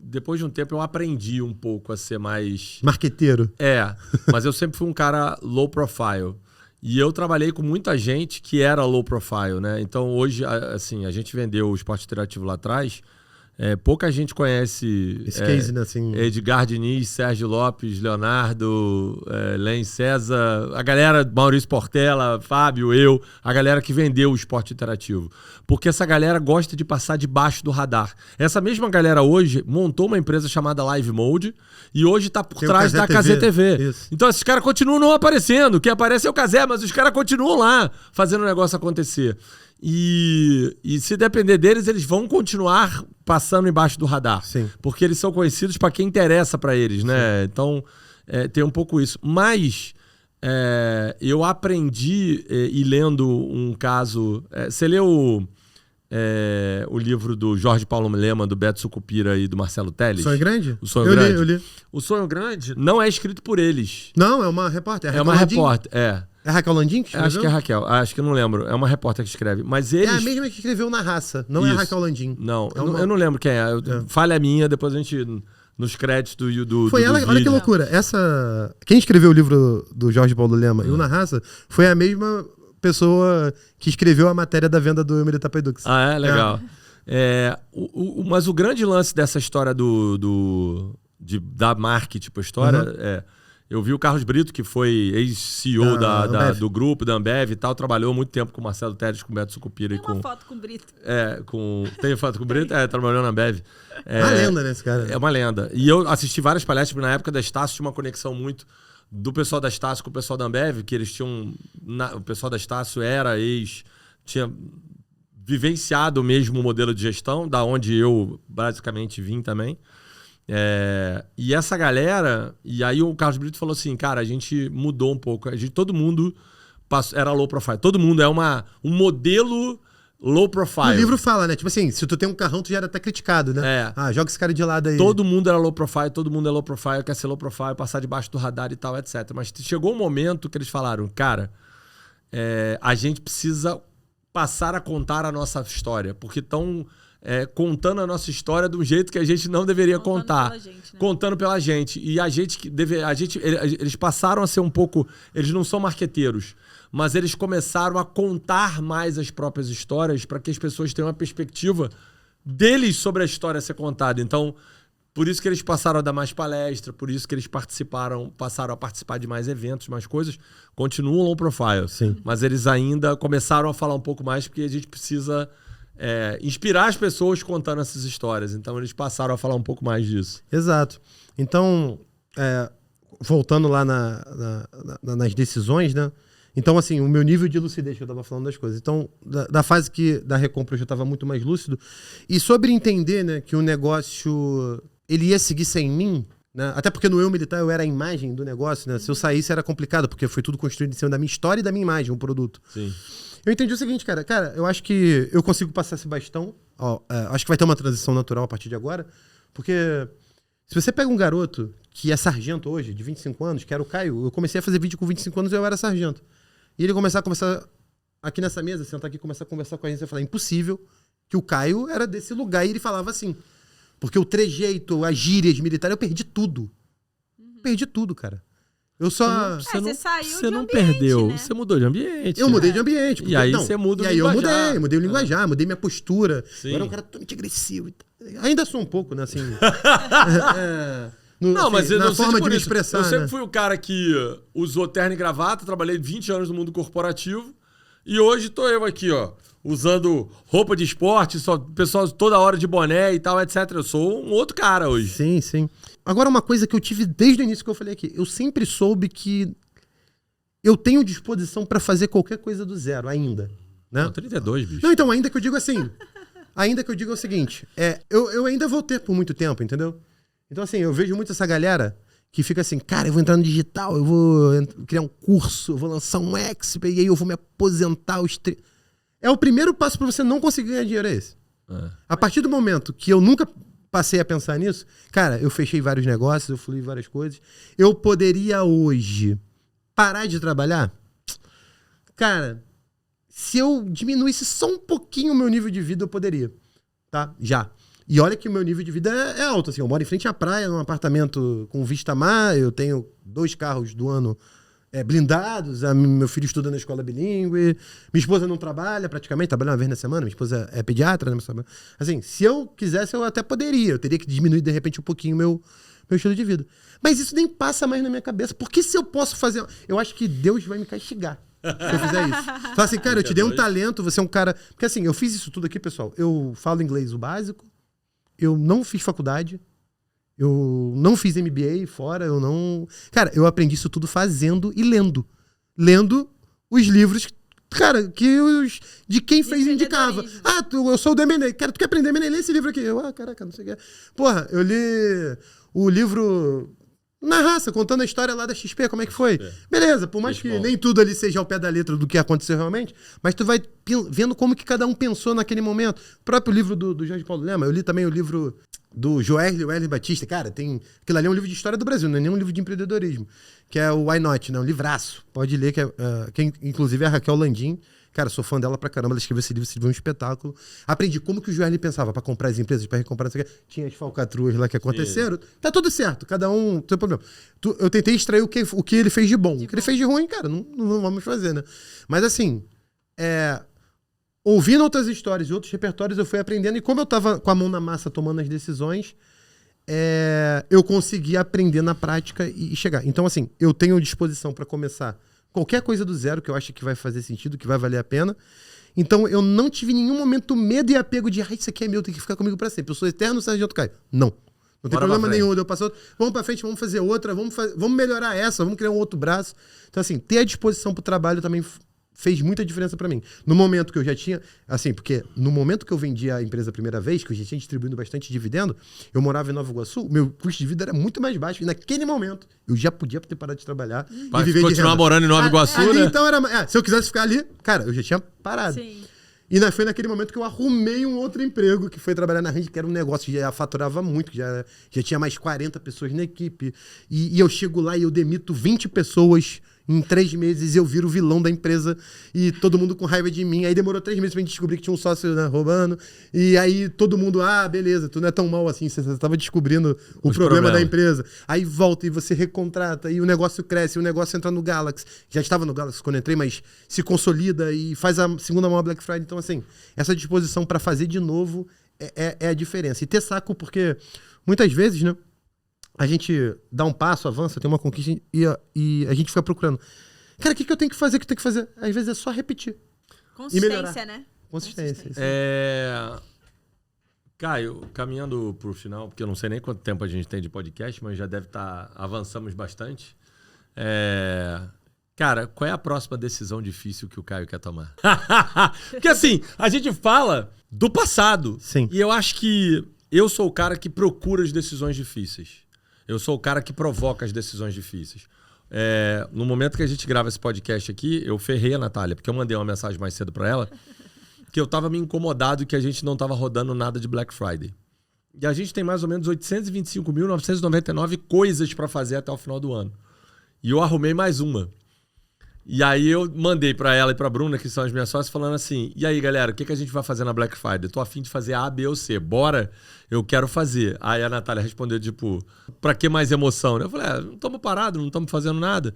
depois de um tempo, eu aprendi um pouco a ser mais... marqueteiro. Mas eu sempre fui um cara low profile. E eu trabalhei com muita gente que era low profile, né? Então, hoje, assim, a gente vendeu o Esporte Interativo lá atrás... pouca gente conhece esse case, né, assim... Edgar Diniz, Sérgio Lopes, Leonardo, Len César, a galera, Maurício Portela, Fábio, eu, a galera que vendeu o Esporte Interativo. Porque essa galera gosta de passar debaixo do radar. Essa mesma galera hoje montou uma empresa chamada Live Mode e hoje está por trás da Cazé TV. Isso. Então esses caras continuam não aparecendo. Quem aparece é o Cazé, mas os caras continuam lá fazendo o negócio acontecer. E se depender deles, eles vão continuar passando embaixo do radar. Sim. Porque eles são conhecidos para quem interessa para eles, né? Sim. Então, tem um pouco isso. Mas eu aprendi, e lendo um caso... você leu o livro do Jorge Paulo Lema, do Beto Sucupira e do Marcelo Telles. Sonho Grande? O Sonho Grande. Eu li. O Sonho Grande não é escrito por eles. Não, é uma repórter. É uma repórter, É a Raquel Landim que escreveu? Acho que é a Raquel. Acho que eu não lembro. É uma repórter que escreve. Mas eles... É a mesma que escreveu Na Raça. Não é a Raquel Landim. Não, eu não lembro quem é. Falha minha, depois a gente... Nos créditos do Foi ela, olha que loucura. Quem escreveu o livro do Jorge Paulo Lema e o Na Raça foi a mesma pessoa que escreveu a matéria da venda do Emily Tapaidux. Ah, é? Legal. Mas o grande lance dessa história da marketing, tipo, a história eu vi o Carlos Brito, que foi ex-CEO do grupo, da Ambev e tal, trabalhou muito tempo com o Marcelo Telles, com o Beto Sucupira e com... Tem uma foto com o Brito. Tem foto com o Brito? Trabalhou na Ambev. Uma lenda, né, esse cara? É uma lenda. E eu assisti várias palestras, porque na época da Estácio tinha uma conexão muito do pessoal da Estácio com o pessoal da Ambev, que eles tinham... o pessoal da Estácio tinha vivenciado o mesmo modelo de gestão, da onde eu basicamente vim também. E essa galera... E aí o Carlos Brito falou assim, cara, a gente mudou um pouco. Todo mundo era low profile. Todo mundo é um modelo low profile. O livro fala, né? Tipo assim, se tu tem um carrão, tu já era até criticado, né? Joga esse cara de lado aí. Todo mundo era low profile, todo mundo é low profile, quer ser low profile, passar debaixo do radar e tal, etc. Mas chegou um momento que eles falaram, cara, a gente precisa passar a contar a nossa história, porque estão... contando a nossa história de um jeito que a gente não deveria contar. Pela gente, né? Contando pela gente. E eles passaram a ser um pouco... Eles não são marqueteiros, mas eles começaram a contar mais as próprias histórias para que as pessoas tenham uma perspectiva deles sobre a história a ser contada. Então, por isso que eles passaram a dar mais palestra, por isso que eles passaram a participar de mais eventos, mais coisas. Continuam low profile. Sim. Mas eles ainda começaram a falar um pouco mais porque a gente precisa... inspirar as pessoas contando essas histórias. Então eles passaram a falar um pouco mais disso. Exato. Então, voltando lá nas decisões, né? Então, assim, o meu nível de lucidez que eu estava falando das coisas. Então, da fase da recompra eu já estava muito mais lúcido. E sobre entender, né, que o negócio ele ia seguir sem mim, né? Até porque no Eu Militar eu era a imagem do negócio, né? Se eu saísse era complicado, porque foi tudo construído em cima da minha história e da minha imagem, o produto. Sim. Eu entendi o seguinte, cara. Cara, eu acho que eu consigo passar esse bastão. Acho que vai ter uma transição natural a partir de agora. Porque se você pega um garoto que é sargento hoje, de 25 anos, que era o Caio, eu comecei a fazer vídeo com 25 anos e eu era sargento. E ele começar a conversar aqui nessa mesa, sentar aqui e começar a conversar com a gente, eu falei, impossível que o Caio era desse lugar. E ele falava assim. Porque o trejeito, as gírias militares, eu perdi tudo. Perdi tudo, cara. Eu só... Você saiu Você de não ambiente, perdeu, né? você mudou de ambiente. Eu mudei de ambiente. E aí você muda o linguajar. E aí eu mudei o linguajar, mudei minha postura. Sim. Eu era um cara totalmente agressivo. Ainda sou um pouco, né, assim... Mas eu na não sei forma de por me isso. expressar, Eu sempre né? fui o cara que usou terno e gravata, trabalhei 20 anos no mundo corporativo e hoje tô eu aqui, ó, usando roupa de esporte, só pessoal toda hora de boné e tal, etc. Eu sou um outro cara hoje. Sim, sim. Agora, uma coisa que eu tive desde o início que eu falei aqui, eu sempre soube que eu tenho disposição pra fazer qualquer coisa do zero, ainda. Né? Não, 32, bicho. Não, então, ainda que eu digo assim, ainda que eu digo o seguinte, eu ainda vou ter por muito tempo, entendeu? Então, assim, eu vejo muito essa galera que fica assim, cara, eu vou entrar no digital, eu vou criar um curso, eu vou lançar um expert, e aí eu vou me aposentar É o primeiro passo pra você não conseguir ganhar dinheiro, é esse. A partir do momento que eu nunca passei a pensar nisso, cara, eu fechei vários negócios, eu fluí várias coisas, eu poderia hoje parar de trabalhar? Cara, se eu diminuísse só um pouquinho o meu nível de vida, eu poderia, tá? Já. E olha que o meu nível de vida é alto, assim, eu moro em frente à praia, num apartamento com vista a mar, eu tenho 2 carros do ano blindados, meu filho estuda na escola bilíngue, minha esposa não trabalha praticamente, trabalha uma vez na semana, minha esposa é pediatra, né? Assim, se eu quisesse, eu até poderia, eu teria que diminuir de repente um pouquinho meu estilo de vida. Mas isso nem passa mais na minha cabeça, porque se eu posso fazer, eu acho que Deus vai me castigar se eu fizer isso. Fala assim, cara, eu te dei um talento, você é um cara... Porque assim, eu fiz isso tudo aqui, pessoal, eu falo inglês o básico, eu não fiz faculdade, eu não fiz MBA fora, eu não... Cara, eu aprendi isso tudo fazendo e lendo. Lendo os livros, cara, de quem fez indicava. Eu sou do M&A. Cara, tu quer aprender M&A? Lê esse livro aqui. Eu, caraca, não sei o que. Porra, eu li o livro Na raça, contando a história lá da XP, como é que foi. Beleza, por mais que nem tudo ali seja ao pé da letra do que aconteceu realmente, mas tu vai vendo como que cada um pensou naquele momento. O próprio livro do Jorge Paulo Lema, eu li também o livro do Joelio Batista. Cara, aquilo ali é um livro de história do Brasil, não é nem um livro de empreendedorismo, que é o Why Not, né? Um livraço. Pode ler, que inclusive é a Raquel Landim. Cara, sou fã dela pra caramba, ela escreveu esse livro um espetáculo. Aprendi como que o Joelho pensava pra comprar as empresas, pra recomprar, não sei o quê. Tinha as falcatruas lá que aconteceram. Tá tudo certo, cada um não tem problema. Eu tentei extrair o que ele fez de bom. O que ele fez de ruim, cara, não vamos fazer, né? Mas assim, ouvindo outras histórias e outros repertórios, eu fui aprendendo. E como eu tava com a mão na massa tomando as decisões, eu consegui aprender na prática e chegar. Então assim, eu tenho disposição pra começar qualquer coisa do zero que eu acho que vai fazer sentido, que vai valer a pena. Então eu não tive em nenhum momento medo e apego de isso aqui é meu, tem que ficar comigo pra sempre. Eu sou eterno Sargento Caio. Não tem problema nenhum de eu passar outra. Vamos pra frente, vamos fazer outra, vamos melhorar essa, vamos criar um outro braço. Então assim, ter a disposição pro trabalho também fez muita diferença pra mim. No momento que eu já tinha, assim, porque no momento que eu vendi a empresa a primeira vez, que eu já tinha distribuído bastante dividendo, eu morava em Nova Iguaçu, o meu custo de vida era muito mais baixo. E naquele momento, eu já podia ter parado de trabalhar e viver continuar morando em Nova Iguaçu, ali, né? Então se eu quisesse ficar ali, cara, eu já tinha parado. Sim. E foi naquele momento que eu arrumei um outro emprego, que foi trabalhar na Rede, que era um negócio que já faturava muito, que já tinha mais 40 pessoas na equipe. E eu chego lá e eu demito 20 pessoas em 3 meses, eu viro o vilão da empresa e todo mundo com raiva de mim. Aí demorou 3 meses pra gente descobrir que tinha um sócio, né, roubando. E aí todo mundo, beleza, tu não é tão mal assim, você tava descobrindo o problema da empresa. Aí volta e você recontrata, e o negócio cresce, o negócio entra no Galaxy. Já estava no Galaxy quando eu entrei, mas se consolida e faz a segunda maior Black Friday. Então, assim, essa disposição pra fazer de novo é a diferença. E ter saco, porque muitas vezes, né, a gente dá um passo, avança, tem uma conquista e a gente fica procurando. Cara, o que eu tenho que fazer? O que eu tenho que fazer? Às vezes é só repetir. Consistência, né? Consistência. Caio, caminhando pro final, porque eu não sei nem quanto tempo a gente tem de podcast, mas já deve estar... avançamos bastante. Cara, qual é a próxima decisão difícil que o Caio quer tomar? Porque assim, a gente fala do passado. Sim. E eu acho que eu sou o cara que procura as decisões difíceis. Eu sou o cara que provoca as decisões difíceis. No momento que a gente grava esse podcast aqui, eu ferrei a Natália, porque eu mandei uma mensagem mais cedo para ela, que eu tava me incomodado que a gente não tava rodando nada de Black Friday. E a gente tem mais ou menos 825.999 coisas para fazer até o final do ano. E eu arrumei mais uma. E aí eu mandei para ela e pra Bruna, que são as minhas sócias, falando assim, e aí galera, o que a gente vai fazer na Black Friday? Eu tô a fim de fazer A, B ou C, bora? Eu quero fazer. Aí a Natália respondeu tipo, pra que mais emoção? Eu falei, não estamos parados, não estamos fazendo nada.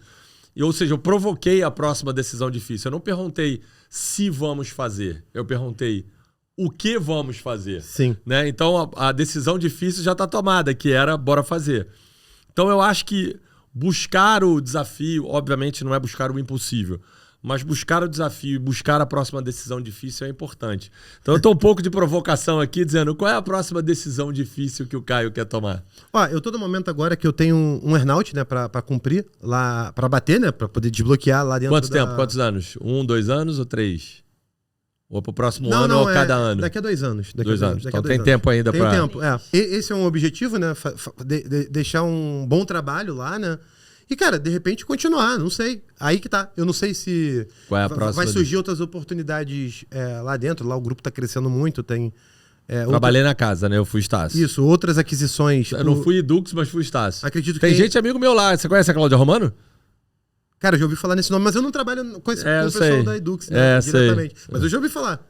Ou seja, eu provoquei a próxima decisão difícil. Eu não perguntei se vamos fazer, eu perguntei o que vamos fazer. Sim. Né? Então a decisão difícil já tá tomada, que era bora fazer. Então eu acho que buscar o desafio, obviamente não é buscar o impossível, mas buscar o desafio e buscar a próxima decisão difícil é importante. Então eu tô um pouco de provocação aqui, dizendo qual é a próxima decisão difícil que o Caio quer tomar. Eu tô no momento agora que eu tenho um earnout, né, pra cumprir, lá, pra bater, né, pra poder desbloquear lá dentro. Quanto tempo? Quantos anos? 1, 2 anos ou 3? Ou pro próximo ano ou cada ano? Daqui a 2 anos. Daqui 2 anos. Daqui então tem tempo ainda pra... Tem tempo, Esse é um objetivo, né? Deixar um bom trabalho lá, né? E, cara, de repente continuar, não sei. Aí que tá. Eu não sei se qual é a próxima vai surgir outras oportunidades lá dentro. Lá o grupo tá crescendo muito, tem... Trabalhei na casa, né? Eu fui Estácio. Isso, outras aquisições. Eu não fui Edux, mas fui Estácio. Acredito que... Tem gente amigo meu lá. Você conhece a Cláudia Romano? Cara, eu já ouvi falar nesse nome, mas eu não trabalho com o pessoal da Edux, né? Diretamente. Mas eu já ouvi falar.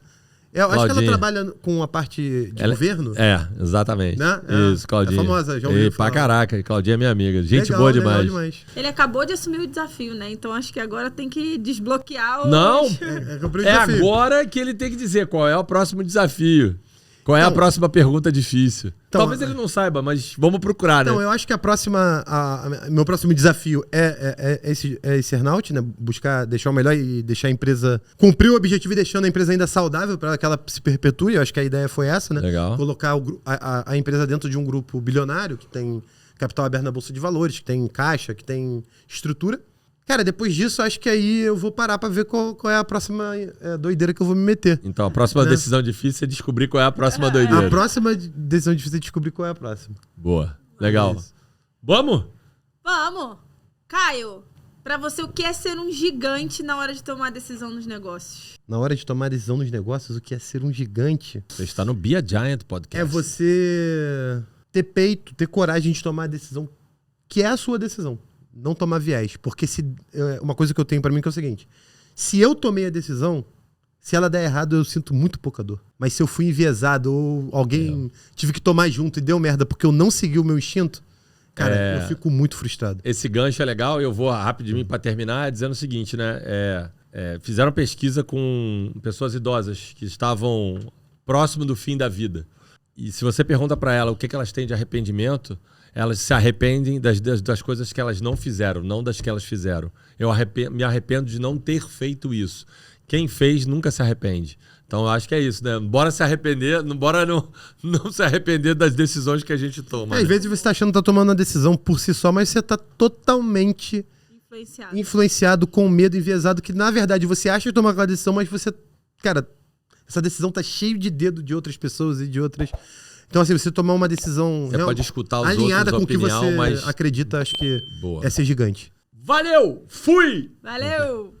Eu acho que ela trabalha com a parte de governo. Exatamente. Né? Isso, Claudinha. É famosa, já ouviu falar. Pra caraca, Claudinha é minha amiga. Gente boa demais. Legal demais. Ele acabou de assumir o desafio, né? Então acho que agora tem que desbloquear Não, é agora que ele tem que dizer qual é o próximo desafio. Qual é a próxima pergunta difícil? Talvez ele não saiba, mas vamos procurar, né? Então, eu acho que meu próximo desafio é esse earnout, né? Buscar deixar o melhor e deixar a empresa... Cumprir o objetivo e deixando a empresa ainda saudável para que ela se perpetue. Eu acho que a ideia foi essa, né? Legal. Colocar a empresa dentro de um grupo bilionário, que tem capital aberto na Bolsa de Valores, que tem caixa, que tem estrutura. Cara, depois disso, acho que aí eu vou parar pra ver qual é a próxima doideira que eu vou me meter. Então, a próxima decisão difícil é descobrir qual é a próxima doideira. A próxima decisão difícil é descobrir qual é a próxima. Boa. Legal. Vamos? Vamos! Caio, pra você, o que é ser um gigante na hora de tomar decisão nos negócios? Na hora de tomar decisão nos negócios, o que é ser um gigante? Você está no Be a Giant Podcast. É você ter peito, ter coragem de tomar a decisão que é a sua decisão. Não tomar viés. Porque uma coisa que eu tenho pra mim que é o seguinte. Se eu tomei a decisão, se ela der errado, eu sinto muito pouca dor. Mas se eu fui enviesado ou alguém tive que tomar junto e deu merda porque eu não segui o meu instinto, cara, eu fico muito frustrado. Esse gancho é legal, eu vou rapidinho para terminar dizendo o seguinte, né? Fizeram pesquisa com pessoas idosas que estavam próximo do fim da vida. E se você pergunta para ela o que elas têm de arrependimento, elas se arrependem das coisas que elas não fizeram, não das que elas fizeram. Eu me arrependo de não ter feito isso. Quem fez nunca se arrepende. Então eu acho que é isso, né? Bora se arrepender, bora não se arrepender das decisões que a gente toma. Às vezes você tá achando que tá tomando uma decisão por si só, mas você tá totalmente influenciado com medo, enviesado, que na verdade você acha que tomar aquela decisão, mas você... Cara, essa decisão tá cheia de dedo de outras pessoas e de outras... Então, assim, você tomar uma decisão você pode escutar os alinhada outros, com o que você mas... acredita, acho que Boa. é ser gigante. Valeu! Fui! Valeu!